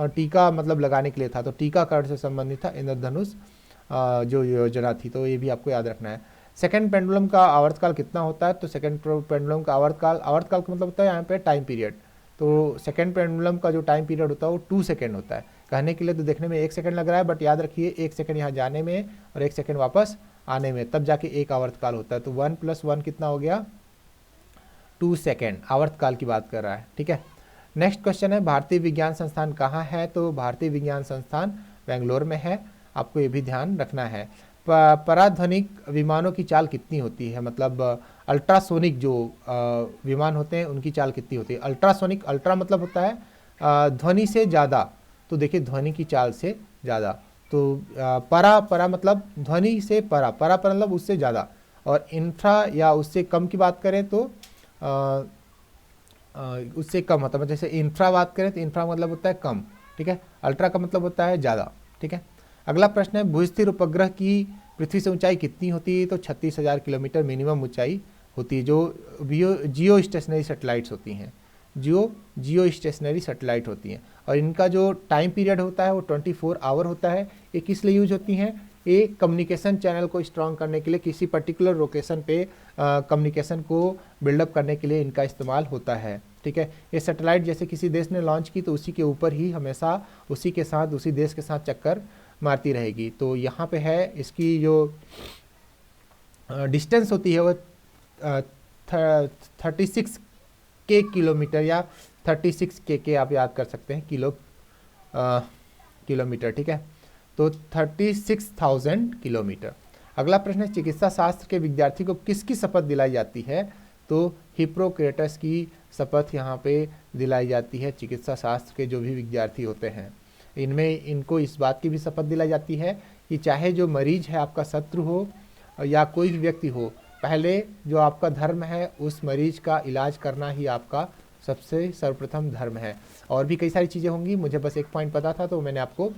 टीका मतलब लगाने के लिए था, तो टीकाकरण से संबंधित था इंद्रधनुष जो योजना थी। तो ये भी आपको याद रखना है। सेकंड पेंडुलम का आवर्तकाल कितना होता है? तो सेकंड पेंडुलम का आवर्तकाल का मतलब होता है यहाँ पे टाइम पीरियड। तो सेकंड पेंडुलम का जो टाइम पीरियड होता है वो 2 सेकंड होता है। कहने के लिए तो देखने में 1 सेकंड लग रहा है, बट याद रखिए 1 सेकंड यहाँ जाने में और 1 सेकंड वापस आने में, तब जाके एक आवर्तकाल होता है। तो 1 + 1 कितना हो गया? 2 सेकेंड आवर्तकाल की बात कर रहा है। ठीक है, नेक्स्ट क्वेश्चन है, भारतीय विज्ञान संस्थान कहाँ है? तो भारतीय विज्ञान संस्थान बेंगलोर में है, आपको ये भी ध्यान रखना है। पराध्वनिक विमानों की चाल कितनी होती है? मतलब अल्ट्रासोनिक जो विमान होते हैं उनकी चाल कितनी होती है? अल्ट्रासोनिक, अल्ट्रा मतलब होता है ध्वनि से ज़्यादा, तो देखिए ध्वनि की चाल से ज़्यादा। तो परा मतलब ध्वनि से परा मतलब उससे ज़्यादा। और इंफ्रा या उससे कम की बात करें तो उससे कम होता है। जैसे इंफ्रा बात करें तो इंफ्रा मतलब होता है कम। ठीक है, अल्ट्रा का मतलब होता है ज़्यादा। ठीक है, अगला प्रश्न है, भूस्थिर उपग्रह की पृथ्वी से ऊंचाई कितनी होती है? तो 36,000 किलोमीटर मिनिमम ऊंचाई होती है, जो जियो स्टेशनरी सैटेलाइट्स होती हैं, जियो स्टेशनरी सैटेलाइट होती हैं। और इनका जो टाइम पीरियड होता है वो 24 आवर होता है। ये किस लिए यूज होती हैं? ये कम्युनिकेशन चैनल को स्ट्रॉन्ग करने के लिए, किसी पर्टिकुलर लोकेशन पे कम्युनिकेशन को बिल्डअप करने के लिए इनका इस्तेमाल होता है। ठीक है, ये सैटेलाइट जैसे किसी देश ने लॉन्च की तो उसी के ऊपर ही हमेशा उसी के साथ उसी देश के साथ चक्कर मारती रहेगी। तो यहाँ पे है, इसकी जो डिस्टेंस होती है वो 36 के किलोमीटर या 36 के आप याद कर सकते हैं किलोमीटर। ठीक है, तो 36,000 किलोमीटर। अगला प्रश्न है, चिकित्सा शास्त्र के विद्यार्थी को किसकी शपथ दिलाई जाती है? तो हिप्पोक्रेटस की शपथ यहाँ पे दिलाई जाती है। चिकित्सा शास्त्र के जो भी विद्यार्थी होते हैं इनको इस बात की भी शपथ दिलाई जाती है कि चाहे जो मरीज है आपका शत्रु हो या कोई भी व्यक्ति हो, पहले जो आपका धर्म है उस मरीज का इलाज करना ही आपका सबसे सर्वप्रथम धर्म है। और भी कई सारी चीज़ें होंगी, मुझे बस एक पॉइंट पता था तो मैंने आपको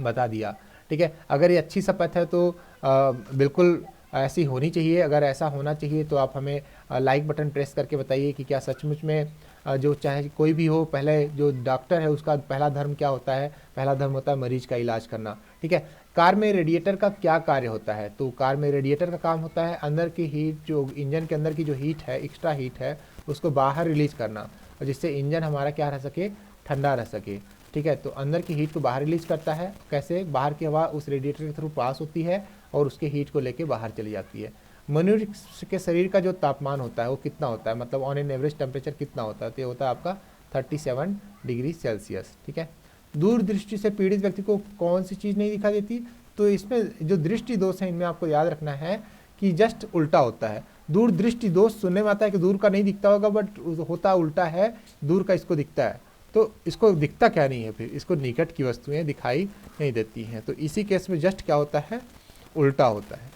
बता दिया। ठीक है, अगर ये अच्छी शपथ है तो बिल्कुल ऐसी होनी चाहिए। अगर ऐसा होना चाहिए तो आप हमें लाइक बटन प्रेस करके बताइए कि क्या सचमुच में जो चाहे कोई भी हो, पहले जो डॉक्टर है उसका पहला धर्म क्या होता है? पहला धर्म होता है मरीज का इलाज करना। ठीक है, कार में रेडिएटर का क्या कार्य होता है? तो कार में रेडिएटर का काम होता है अंदर की हीट, जो इंजन के अंदर की जो हीट है, एक्स्ट्रा हीट है, उसको बाहर रिलीज करना, और जिससे इंजन हमारा क्या रह सके? ठंडा रह सके। ठीक है, तो अंदर की हीट को बाहर रिलीज करता है। कैसे? बाहर की हवा उस रेडिएटर के थ्रू पास होती है और उसके हीट को लेके बाहर चली जाती है। मनुष्य के शरीर का जो तापमान होता है वो कितना होता है? मतलब ऑन एन एवरेज टेम्परेचर कितना होता है? तो ये होता है आपका 37 डिग्री सेल्सियस। ठीक है, दूरदृष्टि से पीड़ित व्यक्ति को कौन सी चीज़ नहीं दिखा देती? तो इसमें जो दृष्टि दोष है इनमें आपको याद रखना है कि जस्ट उल्टा होता है। दूर दृष्टि दोष सुनने में आता है कि दूर का नहीं दिखता होगा, बट होता उल्टा है, दूर का इसको दिखता है। तो इसको दिखता क्या नहीं है? फिर इसको निकट की वस्तुएं दिखाई नहीं देती हैं। तो इसी केस में जस्ट क्या होता है? उल्टा होता है।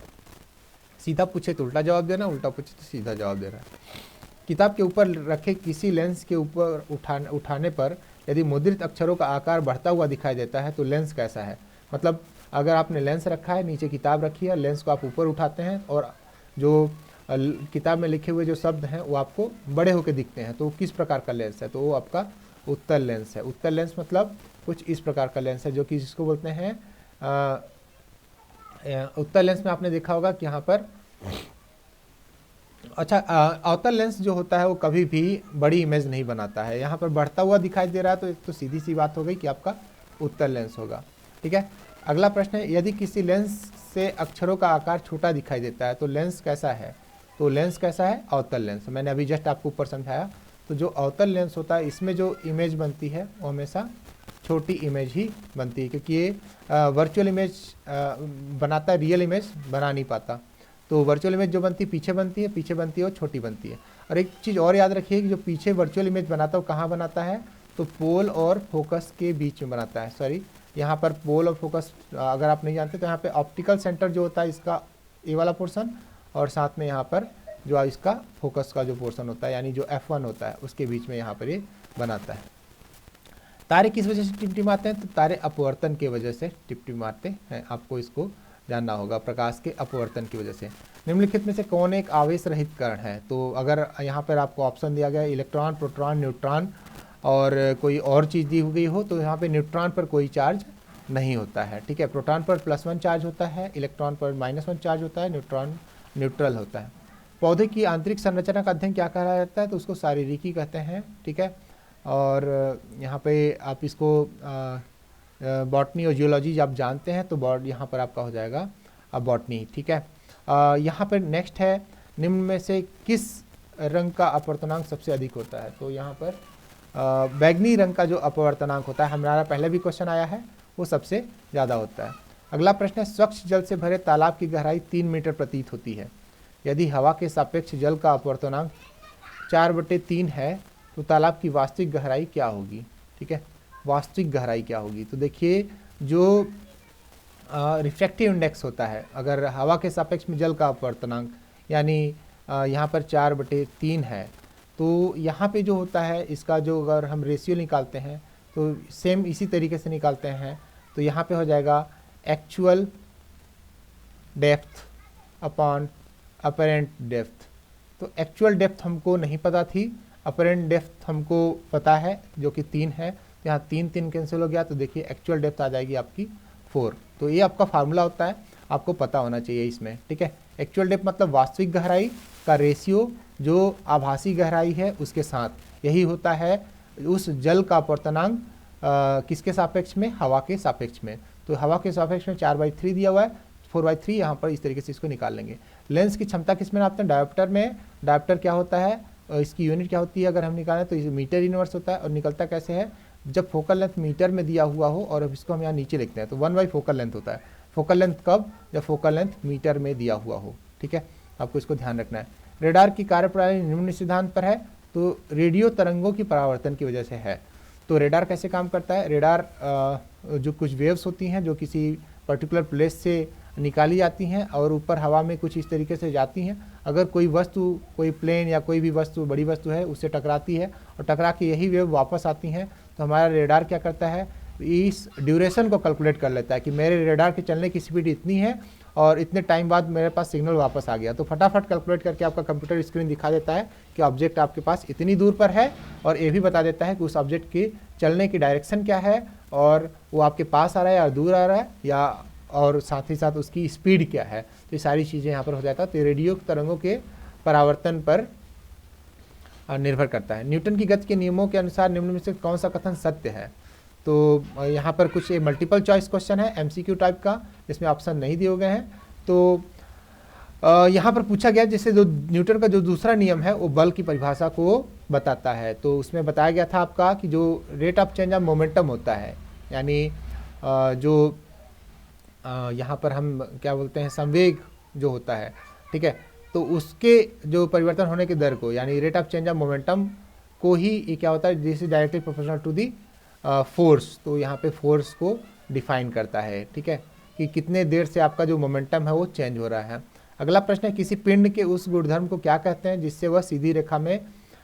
सीधा पूछे तो उल्टा जवाब देना, उल्टा पूछे तो सीधा जवाब देना। किताब के ऊपर रखे किसी लेंस के ऊपर उठाने पर यदि मुद्रित अक्षरों का आकार बढ़ता हुआ दिखाई देता है तो लेंस कैसा है? मतलब अगर आपने लेंस रखा है, नीचे किताब रखी है, लेंस को आप ऊपर उठाते हैं और जो किताब में लिखे हुए जो शब्द हैं वो आपको बड़े होकर दिखते हैं, तो किस प्रकार का लेंस है? तो वो आपका उत्तल लेंस है। उत्तल लेंस मतलब कुछ इस प्रकार का लेंस है जो कि जिसको बोलते हैं उत्तल लेंस में आपने देखा होगा कि यहाँ पर अच्छा अवतल लेंस जो होता है वो कभी भी बड़ी इमेज नहीं बनाता है। यहाँ पर बढ़ता हुआ दिखाई दे रहा है तो एक तो सीधी सी बात हो गई कि आपका उत्तल लेंस होगा। ठीक है, अगला प्रश्न है, यदि किसी लेंस से अक्षरों का आकार छोटा दिखाई देता है तो लेंस कैसा है? तो लेंस कैसा है? अवतल लेंस। मैंने अभी जस्ट आपको ऊपर समझाया। तो जो अवतल लेंस होता है इसमें जो इमेज बनती है वो हमेशा छोटी इमेज ही बनती है, क्योंकि ये वर्चुअल इमेज बनाता है, रियल इमेज बना नहीं पाता। तो वर्चुअल इमेज जो बनती है पीछे बनती है और छोटी बनती है। और एक चीज़ और याद रखिए कि जो पीछे वर्चुअल इमेज बनाता है वो कहाँ बनाता है? तो पोल और फोकस के बीच में बनाता है। सॉरी, यहाँ पर पोल और फोकस अगर आप नहीं जानते तो यहाँ पे ऑप्टिकल सेंटर जो होता है इसका ए वाला पोर्शन, और साथ में यहाँ पर जो इसका फोकस का जो पोर्शन होता है यानी जो F1 होता है उसके बीच में यहाँ पर ये बनाता है। तारे किस वजह से टिमटिमाते हैं? तो तारे अपवर्तन की वजह से टिमटिमाते हैं। आपको इसको जानना होगा, प्रकाश के अपवर्तन की वजह से। निम्नलिखित में से कौन एक आवेश रहित कण है? तो अगर यहाँ पर आपको ऑप्शन दिया गया इलेक्ट्रॉन, प्रोटॉन, न्यूट्रॉन और कोई और चीज़ दी हुई हो तो यहाँ पे न्यूट्रॉन पर कोई चार्ज नहीं होता है। ठीक है, प्रोटॉन पर +1 चार्ज होता है, इलेक्ट्रॉन पर -1 चार्ज होता है, न्यूट्रॉन न्यूट्रल होता है। पौधे की आंतरिक संरचना का अध्ययन क्या कहा जाता है? तो उसको शारीरिकी कहते हैं। ठीक है, और यहाँ पे आप इसको बॉटनी और जियोलॉजी आप जानते हैं तो यहाँ पर आपका हो जाएगा अब बॉटनी। ठीक है, यहाँ पर नेक्स्ट है, निम्न में से किस रंग का अपवर्तनांक सबसे अधिक होता है? तो यहाँ पर बैगनी रंग का जो अपवर्तनांक होता है, हमारा पहले भी क्वेश्चन आया है, वो सबसे ज़्यादा होता है। अगला प्रश्न है, स्वच्छ जल से भरे तालाब की गहराई 3 मीटर प्रतीत होती है। यदि हवा के सापेक्ष जल का अपवर्तनांक 4/3 है तो तालाब की वास्तविक गहराई क्या होगी? ठीक है, वास्तविक गहराई क्या होगी? तो देखिए जो रिफ्रैक्टिव इंडेक्स होता है, अगर हवा के सापेक्ष में जल का अपवर्तनांक यानी यहाँ पर 4/3 है तो यहाँ पे जो होता है इसका जो अगर हम रेशियो निकालते हैं तो सेम इसी तरीके से निकालते हैं। तो यहाँ पे हो जाएगा actual depth upon apparent depth. तो एक्चुअल डेप्थ हमको नहीं पता थी, अपरेंट डेप्थ हमको पता है जो कि 3 है। तो यहाँ 3 कैंसिल हो गया तो देखिए एक्चुअल डेप्थ आ जाएगी आपकी 4। तो ये आपका फार्मूला होता है, आपको पता होना चाहिए इसमें। ठीक है, एक्चुअल डेप्थ मतलब वास्तविक गहराई का रेशियो जो आभासी गहराई है उसके साथ, यही होता है उस जल का अपवर्तनांक किसके सापेक्ष में? हवा के सापेक्ष में। तो हवा के सापेक्ष में 4/3 दिया हुआ है, 4/3 यहाँ पर इस तरीके से इसको निकाल लेंगे। लेंस की क्षमता किस में नापते हैं? डायोप्टर में। डायोप्टर क्या होता है, इसकी यूनिट क्या होती है अगर हम निकालें तो इसे मीटर इनवर्स होता है। और निकलता कैसे है? जब फोकल लेंथ मीटर में दिया हुआ हो और अब इसको हम यहाँ नीचे लिखते हैं तो 1/4 फोकल लेंथ होता है। फोकल लेंथ कब? जब फोकल लेंथ मीटर में दिया हुआ हो। ठीक है, आपको इसको ध्यान रखना है। रेडार की कार्यप्रणाली निम्न सिद्धांत पर है, तो रेडियो तरंगों की परावर्तन की वजह से है। तो रेडार कैसे काम करता है? रेडार जो कुछ वेव्स होती हैं जो किसी पर्टिकुलर प्लेस से निकाली जाती हैं और ऊपर हवा में कुछ इस तरीके से जाती हैं। अगर कोई वस्तु, कोई प्लेन या कोई भी वस्तु, बड़ी वस्तु है, उससे टकराती है और टकरा के यही वेव वापस आती हैं, तो हमारा रेडार क्या करता है? इस ड्यूरेशन को कैलकुलेट कर लेता है कि मेरे रेडार के चलने की स्पीड इतनी है और इतने टाइम बाद मेरे पास सिग्नल वापस आ गया। तो फटाफट कैलकुलेट करके आपका कंप्यूटर स्क्रीन दिखा देता है कि ऑब्जेक्ट आपके पास इतनी दूर पर है, और ये भी बता देता है कि उस ऑब्जेक्ट के चलने की डायरेक्शन क्या है और वो आपके पास आ रहा है या दूर आ रहा है, या और साथ ही साथ उसकी स्पीड क्या है। तो ये सारी चीज़ें यहाँ पर हो जाता है। तो रेडियो तरंगों के परावर्तन पर निर्भर करता है। न्यूटन की गति के नियमों के अनुसार निम्न में से कौन सा कथन सत्य है? तो यहाँ पर कुछ मल्टीपल चॉइस क्वेश्चन है, MCQ टाइप का, जिसमें ऑप्शन नहीं दिए गए हैं। तो यहाँ पर पूछा गया जैसे जो न्यूटन का जो दूसरा नियम है वो बल की परिभाषा को बताता है। तो उसमें बताया गया था आपका कि जो rate of change of momentum होता है, यानी जो यहाँ पर हम क्या बोलते हैं, संवेग जो होता है, ठीक है, तो उसके जो परिवर्तन होने की दर को, यानी rate of change of momentum को ही ये क्या होता है, this is directly proportional to the force. तो यहाँ पे फोर्स को डिफाइन करता है। ठीक है, कि कितने देर से आपका जो मोमेंटम है वो चेंज हो रहा है। अगला प्रश्न है, किसी पिंड के उस गुणधर्म को क्या कहते हैं जिससे वह सीधी रेखा में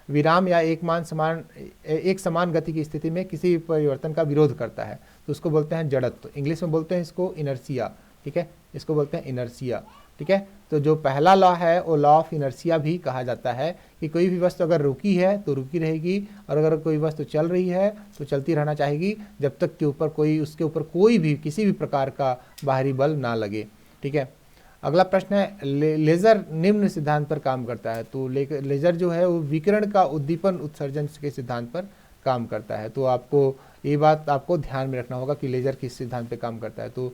विराम या एक समान गति की स्थिति में किसी भी परिवर्तन का विरोध करता है? तो उसको बोलते हैं जड़त्व। इंग्लिश में बोलते हैं इसको इनर्शिया। ठीक है, इसको बोलते हैं इनर्शिया। ठीक है। तो जो पहला लॉ है वो लॉ ऑफ इनर्शिया भी कहा जाता है कि कोई भी वस्तु अगर रुकी है तो रुकी रहेगी, और अगर कोई वस्तु चल रही है तो चलती रहना चाहेगी जब तक के ऊपर कोई उसके ऊपर कोई भी किसी भी प्रकार का बाहरी बल ना लगे। ठीक है। अगला प्रश्न है लेज़र निम्न सिद्धांत पर काम करता है। तो लेज़र जो है वो विकिरण का उद्दीपन उत्सर्जन के सिद्धांत पर काम करता है। तो आपको ये बात आपको ध्यान में रखना होगा कि लेज़र किस सिद्धांत पे काम करता है। तो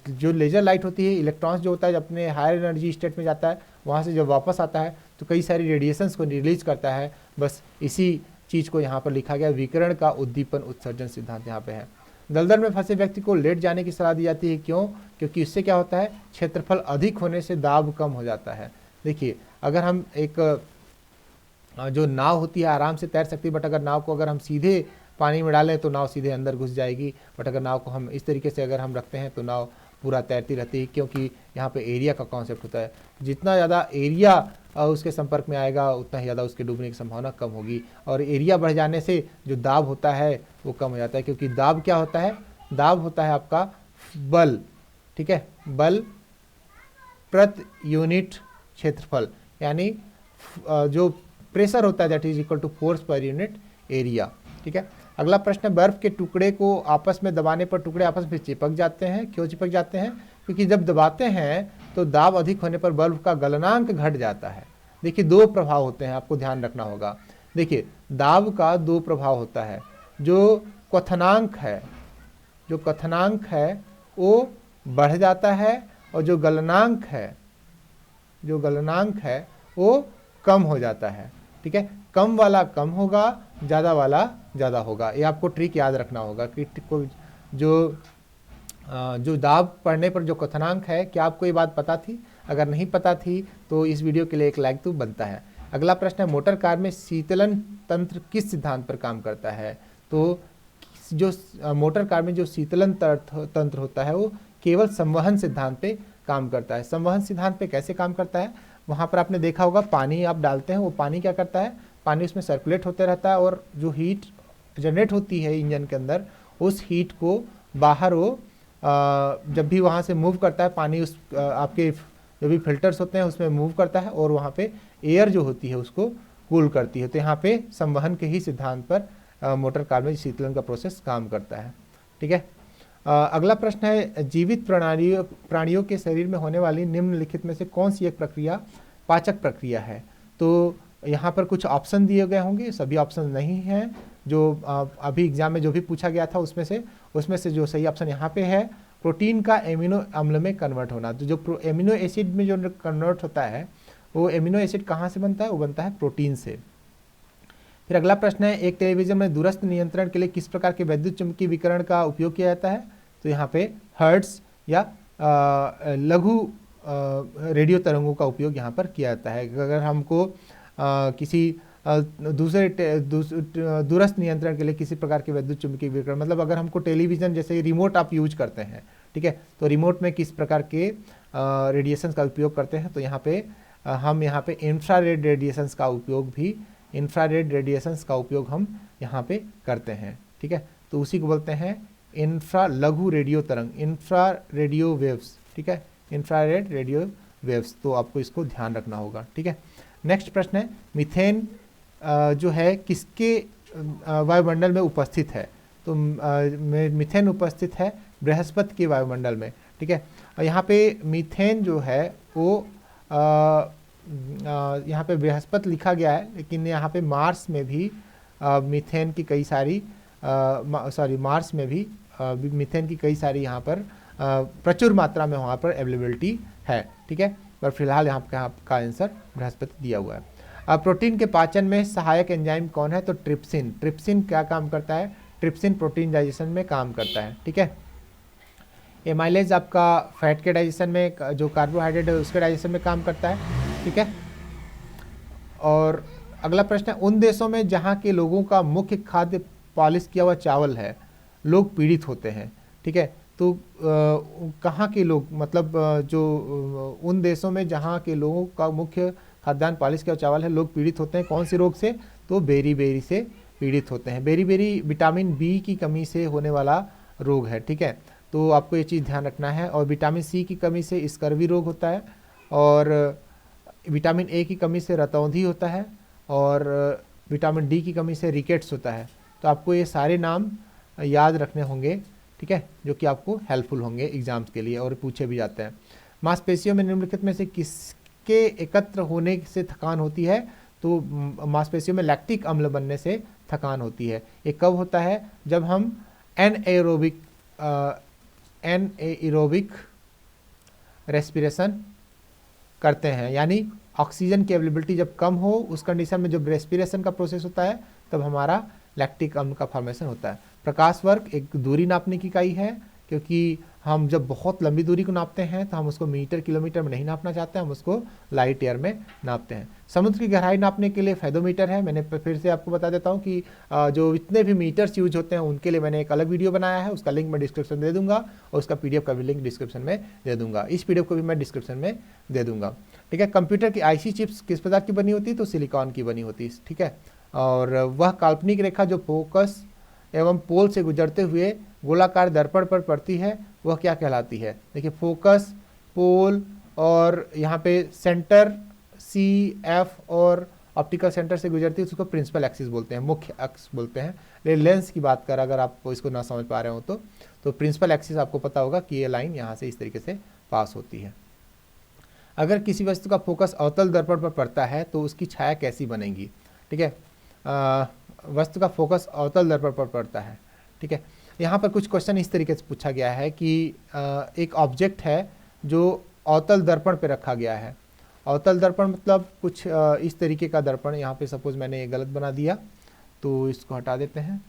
जो लेज़र लाइट होती है, इलेक्ट्रॉन्स जो होता है जब अपने हायर एनर्जी स्टेट में जाता है, वहाँ से जब वापस आता है तो कई सारी रेडिएशंस को रिलीज करता है। बस इसी चीज़ को यहाँ पर लिखा गया, विकिरण का उद्दीपन उत्सर्जन सिद्धांत यहाँ पे है। दलदल में फंसे व्यक्ति को लेट जाने की सलाह दी जाती है, क्यों? क्योंकि इससे क्या होता है, क्षेत्रफल अधिक होने से दाब कम हो जाता है। देखिए, अगर हम एक जो नाव होती है आराम से तैर सकती है, बट अगर नाव को अगर हम सीधे पानी में डालें तो नाव सीधे अंदर घुस जाएगी। बट अगर नाव को हम इस तरीके से अगर हम रखते हैं तो नाव पूरा तैरती रहती है, क्योंकि यहाँ पे एरिया का कॉन्सेप्ट होता है। जितना ज़्यादा एरिया उसके संपर्क में आएगा उतना ही ज़्यादा उसके डूबने की संभावना कम होगी, और एरिया बढ़ जाने से जो दाब होता है वो कम हो जाता है। क्योंकि दाब क्या होता है, दाब होता है आपका बल, ठीक है, बल प्रति यूनिट क्षेत्रफल, यानी जो प्रेशर होता है that is equal to force per unit area. ठीक है। अगला प्रश्न है, बर्फ के टुकड़े को आपस में दबाने पर टुकड़े आपस में चिपक जाते हैं। क्यों चिपक जाते हैं? क्योंकि जब दबाते हैं तो दाब अधिक होने पर बर्फ का गलनांक घट जाता है। देखिए, दो प्रभाव होते हैं, आपको ध्यान रखना होगा। देखिए, दाब का दो प्रभाव होता है। जो क्वथनांक है, जो क्वथनांक है वो बढ़ जाता है, और जो गलनांक है, जो गलनांक है वो कम हो जाता है। ठीक है। कम वाला कम होगा, ज़्यादा वाला ज़्यादा होगा। ये आपको ट्रिक याद रखना होगा कि जो दाब पढ़ने पर जो क्वथनांक है, क्या आपको ये बात पता थी? अगर नहीं पता थी तो इस वीडियो के लिए एक लाइक तो बनता है। अगला प्रश्न है, मोटर कार में शीतलन तंत्र किस सिद्धांत पर काम करता है? तो जो मोटर कार में जो शीतलन तंत्र होता है वो केवल संवहन सिद्धांत पे काम करता है। संवहन सिद्धांत पे कैसे काम करता है? वहाँ पर आपने देखा होगा, पानी आप डालते हैं, वो पानी क्या करता है, पानी उसमें सर्कुलेट होते रहता है, और जो हीट जनरेट होती है इंजन के अंदर, उस हीट को बाहर वो जब भी वहाँ से मूव करता है, पानी उस आपके जो भी फिल्टर्स होते हैं उसमें मूव करता है, और वहाँ पे एयर जो होती है उसको कूल करती है। तो यहाँ पे संवहन के ही सिद्धांत पर मोटर कार में शीतलन का प्रोसेस काम करता है। ठीक है। अगला प्रश्न है, जीवित प्राणियों के शरीर में होने वाली निम्नलिखित में से कौन सी एक प्रक्रिया पाचक प्रक्रिया है? तो यहाँ पर कुछ ऑप्शन दिए गए होंगे, सभी ऑप्शन नहीं हैं। जो अभी एग्जाम में जो भी पूछा गया था उसमें से जो सही ऑप्शन यहाँ पे है, प्रोटीन का एमिनो अम्ल में कन्वर्ट होना। तो जो एमिनो एसिड में जो कन्वर्ट होता है, वो एमिनो एसिड कहाँ से बनता है? वो बनता है प्रोटीन से। फिर अगला प्रश्न है, एक टेलीविजन में दूरस्थ नियंत्रण के लिए किस प्रकार के विद्युत चुम्बकीय विकिरण का उपयोग किया जाता है? तो यहाँ पे हर्ट्ज या लघु रेडियो तरंगों का उपयोग यहाँ पर किया जाता है। अगर हमको किसी दूसरे दूरस्थ नियंत्रण के लिए किसी प्रकार के विद्युत चुम्बकीय विकिरण, मतलब अगर हमको टेलीविज़न जैसे रिमोट आप यूज करते हैं, ठीक है, तो रिमोट में किस प्रकार के रेडिएशंस का उपयोग करते हैं? तो यहाँ पे हम यहाँ पे इंफ्रारेड रेडिएशंस का उपयोग हम यहाँ पे करते हैं। ठीक है। तो उसी को बोलते हैं इंफ्रा लघु रेडियो तरंग, इंफ्रा रेडियो वेव्स। ठीक है, इंफ्रारेड रेडियो वेव्स। तो आपको इसको ध्यान रखना होगा। ठीक है। नेक्स्ट प्रश्न है, मीथेन जो है किसके वायुमंडल में उपस्थित है? तो मीथेन उपस्थित है बृहस्पति के वायुमंडल में। ठीक है। और यहाँ पे मीथेन जो है वो यहाँ पे बृहस्पति लिखा गया है, लेकिन यहाँ पे मार्स में भी मीथेन की कई सारी मार्स में भी मीथेन की कई सारी यहाँ पर प्रचुर मात्रा में वहाँ पर अवेलेबिलिटी है। ठीक है। पर फिलहाल यहाँ पे आपका आंसर बृहस्पति दिया हुआ है। अब प्रोटीन के पाचन में सहायक एंजाइम कौन है? तो ट्रिप्सिन। ट्रिप्सिन क्या काम करता है? ट्रिप्सिन प्रोटीन डाइजेशन में काम करता है। ठीक है। एमाइलेज आपका फैट के डाइजेशन में, जो कार्बोहाइड्रेट है उसके डाइजेशन में काम करता है। ठीक है। और अगला प्रश्न है, उन देशों में जहाँ के लोगों का मुख्य खाद्य पॉलिश किया हुआ चावल है, लोग पीड़ित होते हैं। ठीक है। तो कहाँ के लोग, मतलब जो उन देशों में जहाँ के लोगों का मुख्य खाद्यान्न पॉलिश किया चावल है, लोग पीड़ित होते हैं कौन सी रोग से? तो बेरी से पीड़ित होते हैं। बेरी विटामिन बी की कमी से होने वाला रोग है। ठीक है। तो आपको ये चीज़ ध्यान रखना है। और विटामिन सी की कमी से स्कर्वी रोग होता है, और विटामिन ए की कमी से रतौंधी होता है और विटामिन डी की कमी से रिकेट्स होता है। तो आपको ये सारे नाम याद रखने होंगे, ठीक है, जो कि आपको हेल्पफुल होंगे एग्जाम्स के लिए और पूछे भी जाते हैं। मांसपेशियों में निम्नलिखित में से किसके एकत्र होने से थकान होती है? तो मांसपेशियों में लैक्टिक अम्ल बनने से थकान होती है। ये कब होता है? जब हम एनएरोबिक रेस्पिरेशन करते हैं, यानी ऑक्सीजन की अवेलेबिलिटी जब कम हो, उस कंडीशन में जब रेस्पिरेशन का प्रोसेस होता है तब हमारा लैक्टिक अम्ल का फॉर्मेशन होता है। प्रकाश वर्ग एक दूरी नापने की इकाई है, क्योंकि हम जब बहुत लंबी दूरी को नापते हैं तो हम उसको मीटर किलोमीटर में नहीं नापना चाहते, हम उसको लाइट ईयर में नापते हैं। समुद्र की गहराई नापने के लिए फेदोमीटर है। मैंने फिर से आपको बता देता हूँ कि जो इतने भी मीटर्स यूज होते हैं उनके लिए मैंने एक अलग वीडियो बनाया है, उसका लिंक मैं डिस्क्रिप्शन दे दूंगा और उसका PDF का भी लिंक डिस्क्रिप्शन में दे दूंगा। इस PDF को भी मैं डिस्क्रिप्शन में दे दूंगा, ठीक है। कंप्यूटर की IC चिप्स किस पदार्थ की बनी होती है? तो सिलिकॉन की बनी होती है, ठीक है। और वह काल्पनिक रेखा जो फोकस एवं पोल से गुजरते हुए गोलाकार दर्पण पर पड़ती है वह क्या कहलाती है? देखिए, फोकस, पोल और यहाँ पे सेंटर CF और ऑप्टिकल सेंटर से गुजरती है उसको प्रिंसिपल एक्सिस बोलते हैं, मुख्य अक्ष बोलते हैं। लेंस की बात कर अगर आप इसको ना समझ पा रहे हो तो प्रिंसिपल एक्सिस आपको पता होगा कि ये लाइन यहाँ से इस तरीके से पास होती है। अगर किसी वस्तु का फोकस अवतल दर्पण पर पड़ता है तो उसकी छाया कैसी बनेगी? ठीक है, वस्तु का फोकस अवतल दर्पण पर पड़ता है, ठीक है। यहाँ पर कुछ क्वेश्चन इस तरीके से पूछा गया है कि एक ऑब्जेक्ट है जो अवतल दर्पण पे रखा गया है। अवतल दर्पण मतलब कुछ इस तरीके का दर्पण, यहाँ पे सपोज मैंने ये गलत बना दिया तो इसको हटा देते हैं,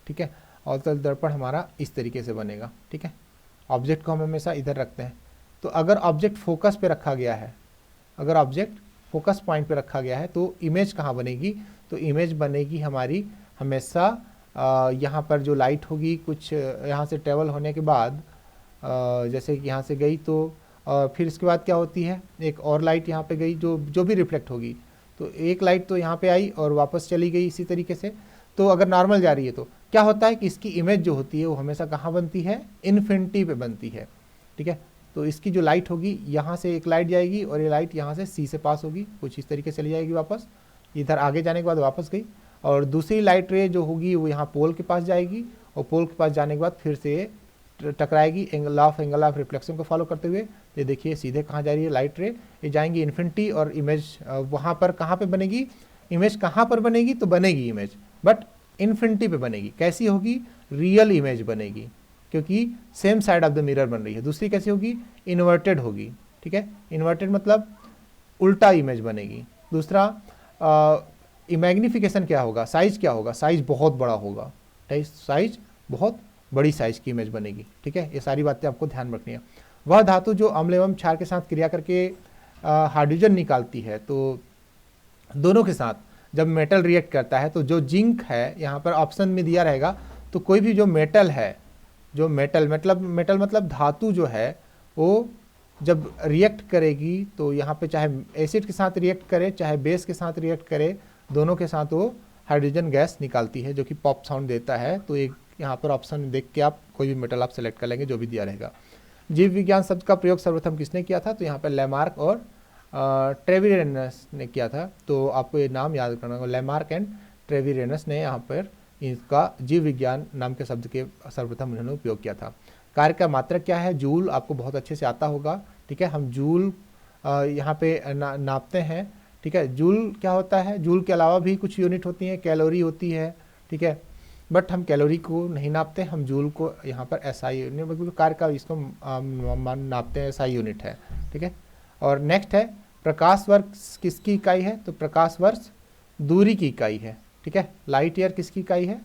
ठीक है। अवतल दर्पण हमारा इस तरीके से बनेगा, ठीक है। ऑब्जेक्ट को हम हमेशा इधर रखते हैं। तो अगर ऑब्जेक्ट फोकस पे रखा गया है, अगर ऑब्जेक्ट फोकस पॉइंट पे रखा गया है तो इमेज कहाँ बनेगी? तो इमेज बनेगी हमारी हमेशा यहाँ पर जो लाइट होगी, कुछ यहाँ से ट्रेवल होने के बाद जैसे कि यहाँ से गई तो फिर इसके बाद क्या होती है, एक और लाइट यहाँ पे गई जो भी रिफ्लेक्ट होगी, तो एक लाइट तो यहाँ पे आई और वापस चली गई इसी तरीके से। तो अगर नॉर्मल जा रही है तो क्या होता है कि इसकी इमेज जो होती है वो हमेशा कहाँ बनती है? इन्फिनिटी पे बनती है, ठीक है। तो इसकी जो लाइट होगी, यहाँ से एक लाइट जाएगी और ये लाइट यहाँ से C से पास होगी, कुछ इस तरीके से चली जाएगी वापस, इधर आगे जाने के बाद वापस गई, और दूसरी लाइट रे जो होगी वो यहाँ पोल के पास जाएगी और पोल के पास जाने के बाद फिर से टकराएगी एंगल ऑफ रिफ्लेक्शन को फॉलो करते हुए। ये देखिए सीधे कहाँ जा रही है लाइट रे, ये जाएंगी इन्फिनिटी और इमेज वहाँ पर कहाँ पे बनेगी? इमेज कहाँ पर बनेगी? तो बनेगी इमेज बट इन्फिनिटी पे बनेगी। कैसी होगी? रियल इमेज बनेगी, क्योंकि same side of the mirror बन रही है। दूसरी कैसी होगी? इन्वर्टेड होगी, ठीक है। इन्वर्टेड मतलब उल्टा इमेज बनेगी। दूसरा मैग्निफिकेशन क्या होगा? साइज क्या होगा? साइज बहुत बड़ा होगा, साइज बहुत बड़ी साइज की इमेज बनेगी, ठीक है। ये सारी बातें आपको ध्यान रखनी है। वह धातु जो अम्ल एवं क्षार के साथ क्रिया करके हाइड्रोजन निकालती है, तो दोनों के साथ जब मेटल रिएक्ट करता है तो जो जिंक है, यहाँ पर ऑप्शन में दिया रहेगा, तो कोई भी जो मेटल है, जो मेटल मतलब धातु जो है वो जब रिएक्ट करेगी तो यहाँ पे चाहे एसिड के साथ रिएक्ट करे चाहे बेस के साथ रिएक्ट करे, दोनों के साथ वो हाइड्रोजन गैस निकालती है जो कि पॉप साउंड देता है। तो एक यहाँ पर ऑप्शन देख के आप कोई भी मेटल आप सेलेक्ट कर लेंगे जो भी दिया रहेगा। जीव विज्ञान शब्द का प्रयोग सर्वप्रथम किसने किया था? तो यहाँ पर लेमार्क और ट्रेविरेनस ने किया था। तो आपको ये नाम याद करना होगा, लेमार्क एंड ट्रेविरेनस ने यहाँ पर इसका जीव विज्ञान नाम के शब्द के सर्वप्रथम उन्होंने उपयोग किया था। कार्य का मात्रक क्या है? जूल आपको बहुत अच्छे से आता होगा, ठीक है। हम जूल यहाँ पे नापते हैं, ठीक है। जूल क्या होता है? जूल के अलावा भी कुछ यूनिट होती हैं, कैलोरी होती है, ठीक है, बट हम कैलोरी को नहीं नापते, हम जूल को यहाँ पर SI यूनिट, कार्य का इसको नापते हैं, SI यूनिट है, ठीक है। और नेक्स्ट है प्रकाश वर्ष किसकी इकाई है? तो प्रकाश वर्ष दूरी की इकाई है, ठीक है। लाइट ईयर किसकी इकाई है?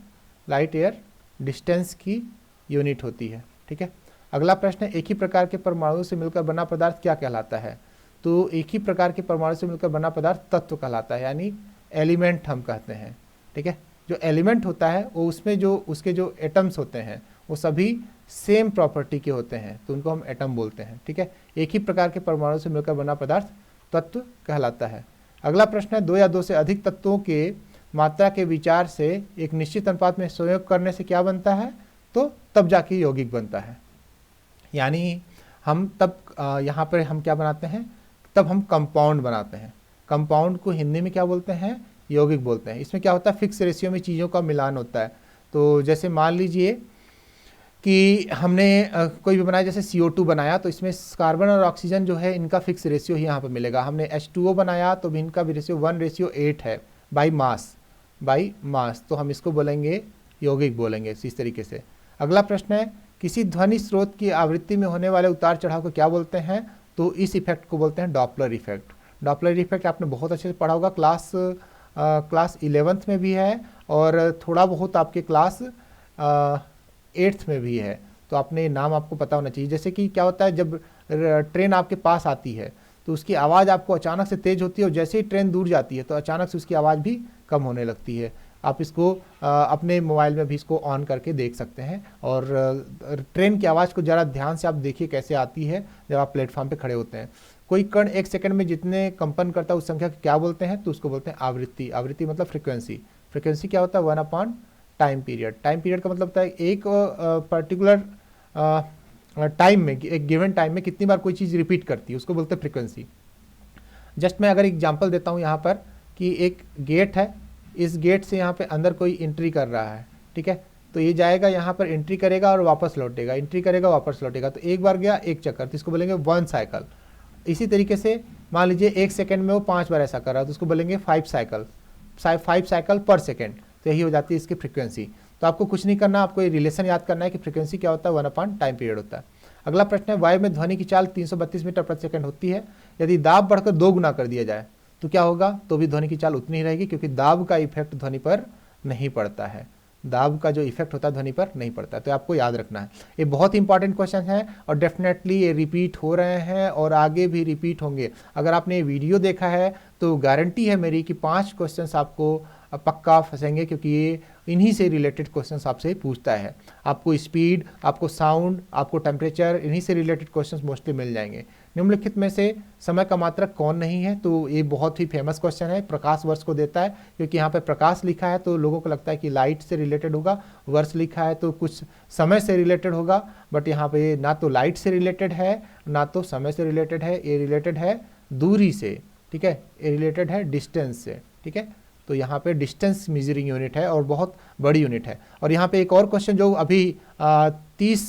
लाइट ईयर डिस्टेंस की यूनिट होती है, ठीक है। अगला प्रश्न है एक ही प्रकार के परमाणु से मिलकर बना पदार्थ क्या कहलाता है? तो एक ही प्रकार के परमाणु से मिलकर बना पदार्थ तत्व कहलाता है, यानी एलिमेंट हम कहते हैं, ठीक है। जो एलिमेंट होता है वो उसमें जो उसके जो एटम्स होते हैं वो सभी सेम प्रॉपर्टी के होते हैं, तो उनको हम एटम बोलते हैं, ठीक है। एक ही प्रकार के परमाणु से मिलकर बना पदार्थ तत्व कहलाता है। अगला प्रश्न है दो या दो से अधिक तत्वों के मात्रा के विचार से एक निश्चित अनुपात में संयोग करने से क्या बनता है? तो तब जाके यौगिक बनता है। यानी हम तब यहाँ पर हम क्या बनाते हैं, तब हम कंपाउंड बनाते हैं। कंपाउंड को हिंदी में क्या बोलते हैं, यौगिक बोलते हैं। इसमें क्या होता है, फिक्स रेशियो में चीज़ों का मिलान होता है। तो जैसे मान लीजिए कि हमने कोई भी बनाया, जैसे CO2 बनाया, तो इसमें कार्बन और ऑक्सीजन जो है इनका फिक्स रेशियो ही यहाँ पर मिलेगा। हमने H2O बनाया तो भी इनका भी रेशियो 1:8 है बाई मास, तो हम इसको बोलेंगे यौगिक बोलेंगे इस तरीके से। अगला प्रश्न है, किसी ध्वनि स्रोत की आवृत्ति में होने वाले उतार चढ़ाव को क्या बोलते हैं, तो इस इफेक्ट को बोलते हैं डॉपलर इफेक्ट। डॉपलर इफेक्ट आपने बहुत अच्छे से पढ़ा होगा, क्लास 11th में भी है और थोड़ा बहुत आपके क्लास 8th में भी है, तो आपने नाम आपको पता होना चाहिए। जैसे कि क्या होता है, जब ट्रेन आपके पास आती है तो उसकी आवाज़ आपको अचानक से तेज़ होती है, और जैसे ही ट्रेन दूर जाती है तो अचानक से उसकी आवाज़ भी कम होने लगती है। आप इसको अपने मोबाइल में भी इसको ऑन करके देख सकते हैं, और ट्रेन की आवाज़ को ज़रा ध्यान से आप देखिए कैसे आती है जब आप प्लेटफॉर्म पे खड़े होते हैं। कोई कण 1 सेकंड में जितने कंपन करता है उस संख्या को क्या बोलते हैं, तो उसको बोलते हैं आवृत्ति। आवृत्ति मतलब फ्रिक्वेंसी। फ्रिक्वेंसी क्या होता है, 1/टाइम पीरियड। टाइम पीरियड का मतलब होता है एक पर्टिकुलर टाइम में, एक गिवन टाइम में कितनी बार कोई चीज़ रिपीट करती है, उसको बोलते हैं फ्रिक्वेंसी। जस्ट मैं अगर एग्जांपल देता हूँ यहाँ पर कि एक गेट है, इस गेट से यहाँ पे अंदर कोई एंट्री कर रहा है, ठीक है, तो ये जाएगा यहाँ पर एंट्री करेगा और वापस लौटेगा, एंट्री करेगा वापस लौटेगा, तो एक बार गया एक चक्कर, तो इसको बोलेंगे 1 साइकिल। इसी तरीके से मान लीजिए 1 सेकेंड में वो 5 बार ऐसा कर रहा है, तो उसको बोलेंगे 5 साइकिल पर सेकेंड। तो यही हो जाती है इसकी फ्रिक्वेंसी। तो आपको कुछ नहीं करना, आपको ये रिलेशन याद करना है कि फ्रिक्वेंसी क्या होता है, 1/टाइम पीरियड होता है। अगला प्रश्न है, वायु में ध्वनि की चाल 332 मीटर प्रति सेकंड होती है, यदि दाब बढ़कर 2 गुना कर दिया जाए तो क्या होगा, तो भी ध्वनि की चाल उतनी ही रहेगी, क्योंकि दाब का इफेक्ट ध्वनि पर नहीं पड़ता है। दाब का जो इफेक्ट होता है ध्वनि पर नहीं पड़ता है, तो आपको याद रखना है। ये बहुत इंपॉर्टेंट क्वेश्चन है और डेफिनेटली ये रिपीट हो रहे हैं और आगे भी रिपीट होंगे। अगर आपने ये वीडियो देखा है तो गारंटी है मेरी कि 5 क्वेश्चन आपको पक्का फंसेंगे, क्योंकि ये इन्हीं से रिलेटेड क्वेश्चंस आपसे पूछता है। आपको स्पीड, आपको साउंड, आपको टेम्परेचर, इन्हीं से रिलेटेड क्वेश्चंस मोस्टली मिल जाएंगे। निम्नलिखित में से समय का मात्रक कौन नहीं है, तो ये बहुत ही फेमस क्वेश्चन है, प्रकाश वर्ष को देता है, क्योंकि यहाँ पे प्रकाश लिखा है तो लोगों को लगता है कि लाइट से रिलेटेड होगा, वर्ष लिखा है तो कुछ समय से रिलेटेड होगा, बट यहाँ पे ना तो लाइट से रिलेटेड है ना तो समय से रिलेटेड है, ये रिलेटेड है दूरी से, ठीक है, ये रिलेटेड है डिस्टेंस से, ठीक है। तो यहाँ पे डिस्टेंस मेजरिंग यूनिट है और बहुत बड़ी यूनिट है। और यहाँ पे एक और क्वेश्चन जो अभी 30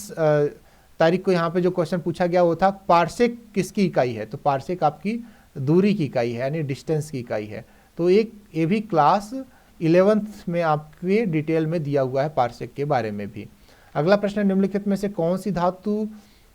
तारीख को यहाँ पे जो क्वेश्चन पूछा गया वो था, पार्सेक किसकी इकाई है, तो पार्सेक आपकी दूरी की इकाई है, यानी डिस्टेंस की इकाई है। तो एक ये भी क्लास 11th में आपके डिटेल में दिया हुआ है पार्सेक के बारे में भी। अगला प्रश्न, निम्नलिखित में से कौन सी धातु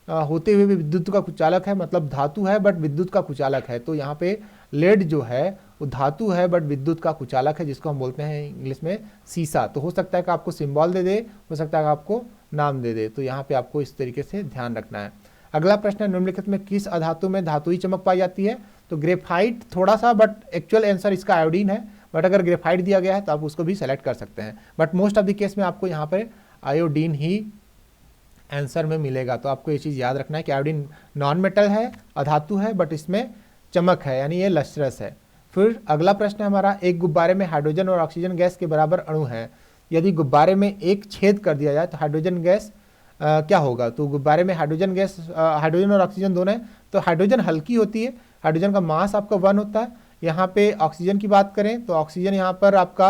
होते हुए भी विद्युत का कुचालक है, मतलब धातु है बट विद्युत का कुचालक है। तो यहाँ पे लेड जो है वो धातु है बट विद्युत का कुचालक है, जिसको हम बोलते हैं इंग्लिश में सीसा। तो हो सकता है कि आपको सिंबल दे दे, हो सकता है कि आपको नाम दे दे, तो यहाँ पे आपको इस तरीके से ध्यान रखना है। अगला प्रश्न, निम्नलिखित में किस अधातु में धातुई चमक पाई जाती है, तो ग्रेफाइट थोड़ा सा, बट एक्चुअल आंसर इसका आयोडीन है, बट अगर ग्रेफाइट दिया गया है तो आप उसको भी सेलेक्ट कर सकते हैं, but most of the case में आपको यहाँ पर आयोडीन ही आंसर में मिलेगा। तो आपको ये चीज़ याद रखना है कि आयोडीन नॉन मेटल है, अधातु है, बट इसमें चमक है, यानी ये लस्ट्रस है। फिर अगला प्रश्न है हमारा, एक गुब्बारे में हाइड्रोजन और ऑक्सीजन गैस के बराबर अणु हैं, यदि गुब्बारे में एक छेद कर दिया जाए तो हाइड्रोजन गैस क्या होगा, तो गुब्बारे में हाइड्रोजन गैस, हाइड्रोजन और ऑक्सीजन दोनों है, तो हाइड्रोजन हल्की होती है, हाइड्रोजन का मास आपका 1 होता है। यहाँ पे ऑक्सीजन की बात करें तो ऑक्सीजन यहाँ पर आपका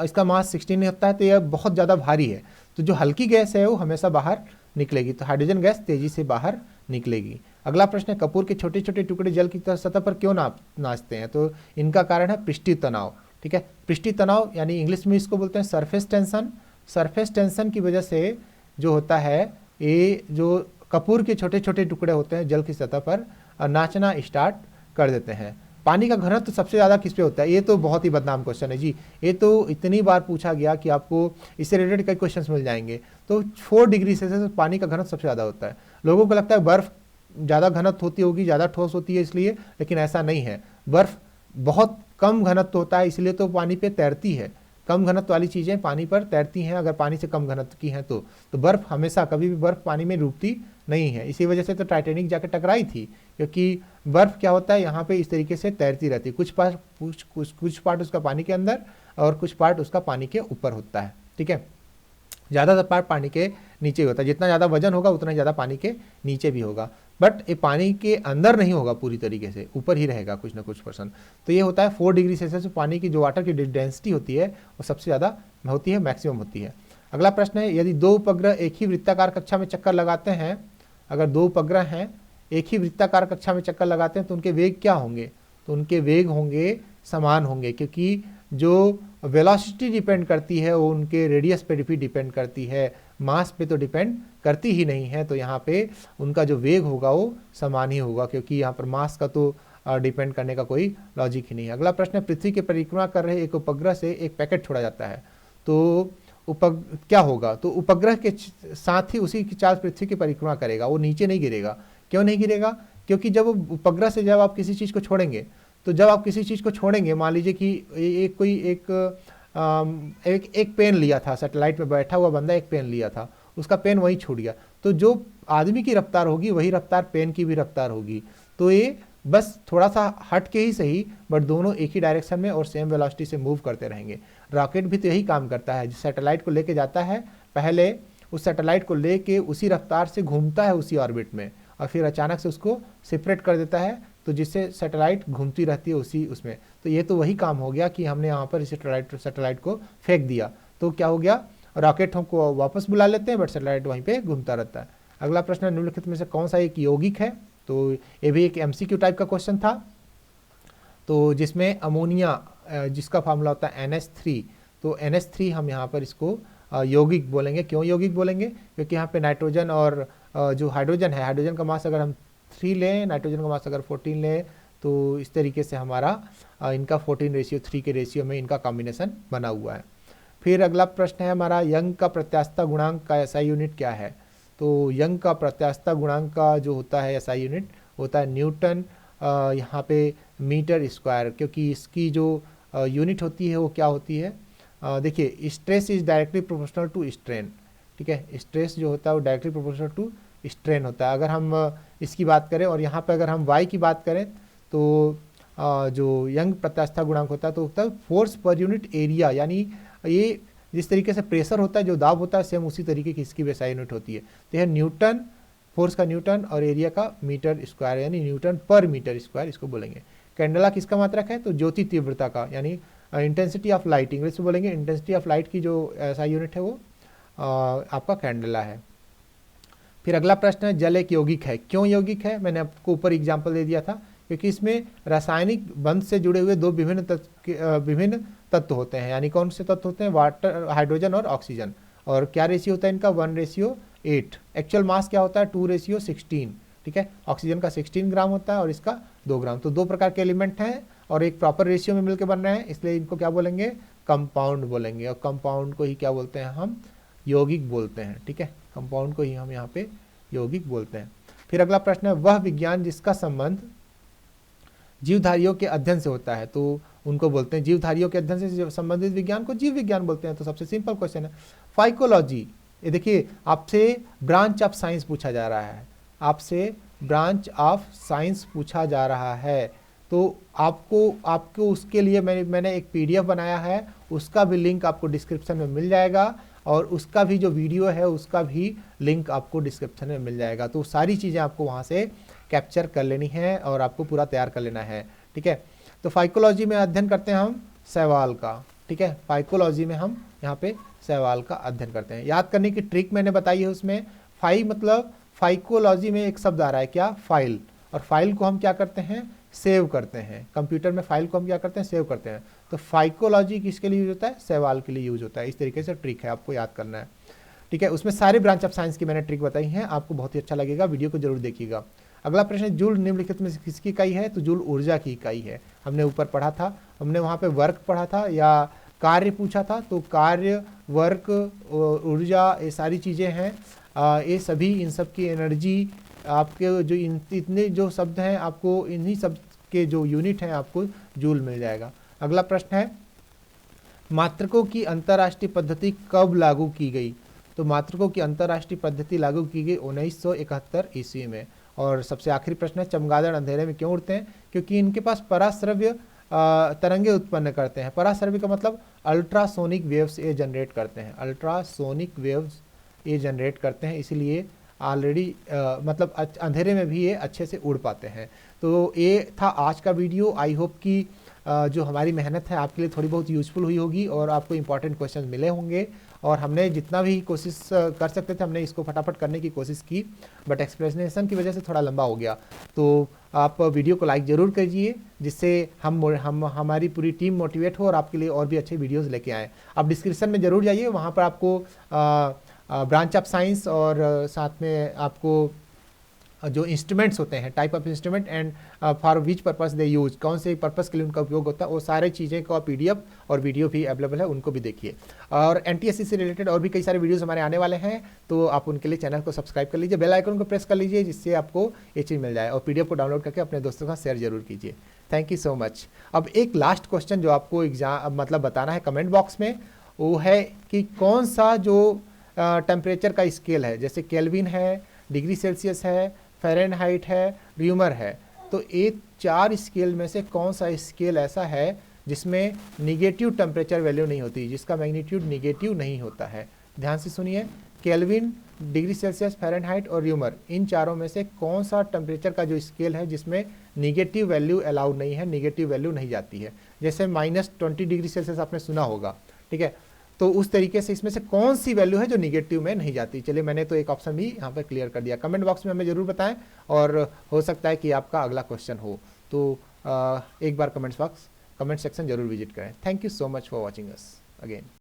इसका मास 16 होता है, तो यह बहुत ज़्यादा भारी है, तो जो हल्की गैस है वो हमेशा बाहर निकलेगी, तो हाइड्रोजन गैस तेजी से बाहर निकलेगी। अगला प्रश्न है, कपूर के छोटे छोटे टुकड़े जल की सतह पर क्यों नाचते हैं, तो इनका कारण है पृष्ठीय तनाव, ठीक है। पृष्ठीय तनाव यानी इंग्लिश में इसको बोलते हैं सरफेस टेंशन। सरफेस टेंशन की वजह से जो होता है, ये जो कपूर के छोटे छोटे टुकड़े होते हैं जल की सतह पर नाचना स्टार्ट कर देते हैं। पानी का घनत्व तो सबसे ज़्यादा किस पे होता है, ये तो बहुत ही बदनाम क्वेश्चन है जी, ये तो इतनी बार पूछा गया कि आपको इससे रिलेटेड कई क्वेश्चंस मिल जाएंगे। तो 4 डिग्री सेल्सियस पानी का घनत्व सबसे ज़्यादा होता है। लोगों को लगता है बर्फ़ ज़्यादा घनत्व होती होगी, ज़्यादा ठोस होती है इसलिए, लेकिन ऐसा नहीं है। बर्फ़ बहुत कम घनत्व होता है, इसलिए तो पानी पे तैरती है। कम घनत्व वाली चीज़ें पानी पर तैरती हैं, अगर पानी से कम घनत्व की हैं तो बर्फ़ हमेशा कभी भी बर्फ़ पानी में डूबती नहीं है। इसी वजह से तो टाइटैनिक जाके टकराई थी, क्योंकि बर्फ़ क्या होता है यहाँ पे इस तरीके से तैरती रहती है, कुछ पार्ट उसका पानी के अंदर और कुछ पार्ट उसका पानी के ऊपर होता है, ठीक है। ज़्यादातर पार्ट पानी के नीचे होता है। जितना ज़्यादा वजन होगा उतना ज़्यादा पानी के नीचे भी होगा, बट ये पानी के अंदर नहीं होगा पूरी तरीके से, ऊपर ही रहेगा कुछ ना कुछ %। तो ये होता है 4 डिग्री सेल्सियस। पानी की जो वाटर की डेंसिटी होती है वो सबसे ज़्यादा होती है, मैक्सिमम होती है। अगला प्रश्न है, यदि दो उपग्रह एक ही वृत्ताकार कक्षा में चक्कर लगाते हैं, अगर दो उपग्रह हैं एक ही वृत्ताकार कक्षा में चक्कर लगाते हैं तो उनके वेग क्या होंगे? तो उनके वेग होंगे समान होंगे, क्योंकि जो वेलोसिटी डिपेंड करती है वो उनके रेडियस पे भी डिपेंड करती है, मास पे तो डिपेंड करती ही नहीं है। तो यहाँ पे उनका जो वेग होगा वो समान ही होगा, क्योंकि यहाँ पर मास का तो डिपेंड करने का कोई लॉजिक ही नहीं है। अगला प्रश्न है, पृथ्वी की परिक्रमा कर रहे एक उपग्रह से एक पैकेट छोड़ा जाता है तो क्या होगा? तो उपग्रह के साथ ही उसी की चार्ज पृथ्वी की परिक्रमा करेगा, वो नीचे नहीं गिरेगा। क्यों नहीं गिरेगा? क्योंकि जब उपग्रह से जब आप किसी चीज़ को छोड़ेंगे, तो जब आप किसी चीज़ को छोड़ेंगे, मान लीजिए कि एक पेन लिया था, सैटेलाइट में बैठा हुआ बंदा एक पेन लिया था, उसका पेन वहीं छूट गया, तो जो आदमी की रफ्तार होगी वही रफ्तार पेन की भी रफ्तार होगी। तो ये बस थोड़ा सा हट के ही सही, बट दोनों एक ही डायरेक्शन में और सेम वेलोसिटी से मूव करते रहेंगे। रॉकेट भी तो यही काम करता है, सैटेलाइट को लेके जाता है, पहले उस सैटेलाइट को लेके उसी रफ्तार से घूमता है उसी ऑर्बिट में, और फिर अचानक से उसको सेपरेट कर देता है, तो जिससे सैटेलाइट घूमती रहती है उसी उसमें। तो ये तो वही काम हो गया कि हमने यहाँ पर सैटेलाइट को फेंक दिया, तो क्या हो गया, रॉकेट हमको वापस बुला लेते हैं, बट सैटेलाइट वहीं पे घूमता रहता है। अगला प्रश्न, निम्नलिखित में से कौन सा एक यौगिक है? तो ये भी एक MCQ टाइप का क्वेश्चन था, तो जिसमें अमोनिया जिसका फार्मूला होता है NH3, तो NH3 हम यहाँ पर इसको यौगिक बोलेंगे। क्यों यौगिक बोलेंगे? क्योंकि यहाँ पे नाइट्रोजन और जो हाइड्रोजन है, हाइड्रोजन का मास अगर हम 3 लें, नाइट्रोजन का मास अगर 14 लें, तो इस तरीके से हमारा इनका 14:3 के रेशियो में इनका कॉम्बिनेशन बना हुआ है। फिर अगला प्रश्न है हमारा, यंग का प्रत्यास्थता गुणांक का SI यूनिट क्या है? तो यंग का प्रत्यास्थता गुणांक का जो होता है SI यूनिट होता है न्यूटन, यहाँ पे मीटर स्क्वायर, क्योंकि इसकी जो यूनिट होती है वो क्या होती है, देखिए stress is directly proportional to strain, ठीक है, स्ट्रेस जो होता है वो डायरेक्टली प्रोपोर्शनल टू स्ट्रेन होता है। अगर हम इसकी बात करें और यहाँ पे अगर हम y की बात करें, तो जो यंग प्रत्यास्थता गुणांक होता है तो होता है फोर्स पर यूनिट एरिया, यानी ये जिस तरीके से प्रेशर होता है, जो दाब होता है, सेम उसी तरीके की इसकी भी SI यूनिट होती है। तो यह न्यूटन, फोर्स का न्यूटन और एरिया का मीटर स्क्वायर, यानी न्यूटन पर मीटर स्क्वायर इसको बोलेंगे। कैंडेला किसका मात्रक है? तो ज्योति तीव्रता का, यानी इंटेंसिटी ऑफ लाइट, इंग्लिश में बोलेंगे इंटेंसिटी ऑफ लाइट की जो SI यूनिट है वो आपका कैंडेला है। फिर अगला प्रश्न है, जल एक यौगिक है। क्यों यौगिक है? मैंने आपको ऊपर एग्जाम्पल दे दिया था, क्योंकि इसमें रासायनिक बंध से जुड़े हुए दो विभिन्न तत्व होते हैं। यानी कौन से तत्व होते हैं? वाटर, हाइड्रोजन और ऑक्सीजन। और क्या रेशियो होता है इनका? 1:8। एक्चुअल मास क्या होता है? 2:16, ठीक है। ऑक्सीजन का 16 ग्राम होता है और इसका 2 ग्राम। तो दो प्रकार के एलिमेंट हैं और एक प्रॉपर रेशियो में मिलकर बन रहे हैं, इसलिए इनको क्या बोलेंगे? कंपाउंड बोलेंगे। और कंपाउंड को ही क्या बोलते हैं हम? यौगिक बोलते हैं, ठीक है। कंपाउंड को ही हम यहाँ पे यौगिक बोलते हैं। फिर अगला प्रश्न है, वह विज्ञान जिसका संबंध जीवधारियों के अध्ययन से होता है, तो उनको बोलते हैं, जीवधारियों के अध्ययन से संबंधित विज्ञान को जीव विज्ञान बोलते हैं। तो सबसे सिंपल क्वेश्चन है फाइकोलॉजी। ये देखिए, आपसे ब्रांच ऑफ साइंस पूछा जा रहा है, आपसे ब्रांच ऑफ साइंस पूछा जा रहा है, तो आपको उसके लिए मैंने एक PDF बनाया है, उसका भी लिंक आपको डिस्क्रिप्शन में मिल जाएगा, और उसका भी जो वीडियो है उसका भी लिंक आपको डिस्क्रिप्शन में मिल जाएगा। तो सारी चीज़ें आपको वहाँ से कैप्चर कर लेनी है और आपको पूरा तैयार कर लेना है, ठीक है। तो फाइकोलॉजी में अध्ययन करते हैं हम शैवाल का, ठीक है। फाइकोलॉजी में हम यहाँ पे शैवाल का अध्ययन करते हैं। याद करने की ट्रिक मैंने बताई है उसमें, मतलब फाइकोलॉजी में एक शब्द आ रहा है क्या? फाइल। और फाइल को हम क्या करते हैं? सेव करते हैं। कंप्यूटर में फाइल को हम क्या करते हैं? सेव करते हैं। तो फाइकोलॉजी किसके लिए यूज होता है? शैवाल के लिए यूज होता है। इस तरीके से ट्रिक है, आपको याद करना है, ठीक है। उसमें सारे ब्रांच ऑफ साइंस की मैंने ट्रिक बताई हैं, आपको बहुत ही अच्छा लगेगा, वीडियो को जरूर देखिएगा। अगला प्रश्न, जूल निम्नलिखित में किसकी इकाई है? तो जूल ऊर्जा की इकाई है। हमने ऊपर पढ़ा था, हमने वहाँ पे वर्क पढ़ा था या कार्य पूछा था, तो कार्य, वर्क, ऊर्जा, ये सारी चीज़ें हैं, ये सभी, इन सब की एनर्जी, आपके जो इतने जो शब्द हैं, आपको इन्हीं सब के जो यूनिट हैं आपको जूल मिल जाएगा। अगला प्रश्न है, मात्रकों की अंतर्राष्ट्रीय पद्धति कब लागू की गई? तो मात्रकों की अंतर्राष्ट्रीय पद्धति लागू की गई 1971 ईस्वी में। और सबसे आखिरी प्रश्न है, चमगादड़ अंधेरे में क्यों उड़ते हैं? क्योंकि इनके पास पराश्रव्य तरंगे उत्पन्न करते हैं। पराश्रव्य का मतलब अल्ट्रासोनिक वेव्स ये जनरेट करते हैं, अल्ट्रासोनिक वेव्स ये जनरेट करते हैं, इसीलिए ऑलरेडी मतलब अंधेरे में भी ये अच्छे से उड़ पाते हैं। तो ये था आज का वीडियो। आई होप कि जो हमारी मेहनत है आपके लिए थोड़ी बहुत यूज़फुल हुई होगी और आपको इंपॉर्टेंट क्वेश्चन मिले होंगे, और हमने जितना भी कोशिश कर सकते थे हमने इसको फटाफट करने की कोशिश की, बट एक्सप्लेनेशन की वजह से थोड़ा लंबा हो गया। तो आप वीडियो को लाइक ज़रूर कीजिए, जिससे हम हमारी पूरी टीम मोटिवेट हो और आपके लिए और भी अच्छे वीडियोस लेके आएँ। आप डिस्क्रिप्शन में ज़रूर जाइए, वहाँ पर आपको ब्रांच ऑफ साइंस और साथ में आपको जो इंस्ट्रूमेंट्स होते हैं, type of instrument and for which purpose they use, कौन से पर्पस के लिए उनका उपयोग होता है, वो सारे चीज़ें का पीडीएफ और वीडियो भी अवेलेबल है, उनको भी देखिए। और एनटीएससी से रिलेटेड और भी कई सारे वीडियोस हमारे आने वाले हैं, तो आप उनके लिए चैनल को सब्सक्राइब कर लीजिए, बेल आइकन को प्रेस कर लीजिए, जिससे आपको ये चीज़ मिल जाए, और पीडीएफ को डाउनलोड करके अपने दोस्तों का शेयर जरूर कीजिए। Thank you so much. अब एक लास्ट क्वेश्चन जो आपको एग्जाम मतलब बताना है कमेंट बॉक्स में, वो है कि कौन सा जो टेम्परेचर का स्केल है, जैसे केल्विन है, डिग्री सेल्सियस है, फ़ारेनहाइट है, र्यूमर है, तो ये 4 स्केल में से कौन सा स्केल ऐसा है जिसमें निगेटिव टेम्परेचर वैल्यू नहीं होती, जिसका मैग्नीट्यूड निगेटिव नहीं होता है। ध्यान से सुनिए, केल्विन, डिग्री सेल्सियस, फ़ारेनहाइट और र्यूमर, इन चारों में से कौन सा टेम्परेचर का जो स्केल है जिसमें निगेटिव वैल्यू अलाउड नहीं है, निगेटिव वैल्यू नहीं जाती है। जैसे -20 डिग्री सेल्सियस आपने सुना होगा, ठीक है, तो उस तरीके से इसमें से कौन सी वैल्यू है जो निगेटिव में नहीं जाती। चलिए, मैंने तो एक ऑप्शन भी यहाँ पर क्लियर कर दिया। कमेंट बॉक्स में हमें ज़रूर बताएं, और हो सकता है कि आपका अगला क्वेश्चन हो, तो एक बार कमेंट सेक्शन जरूर विजिट करें। Thank you so much for watching us again.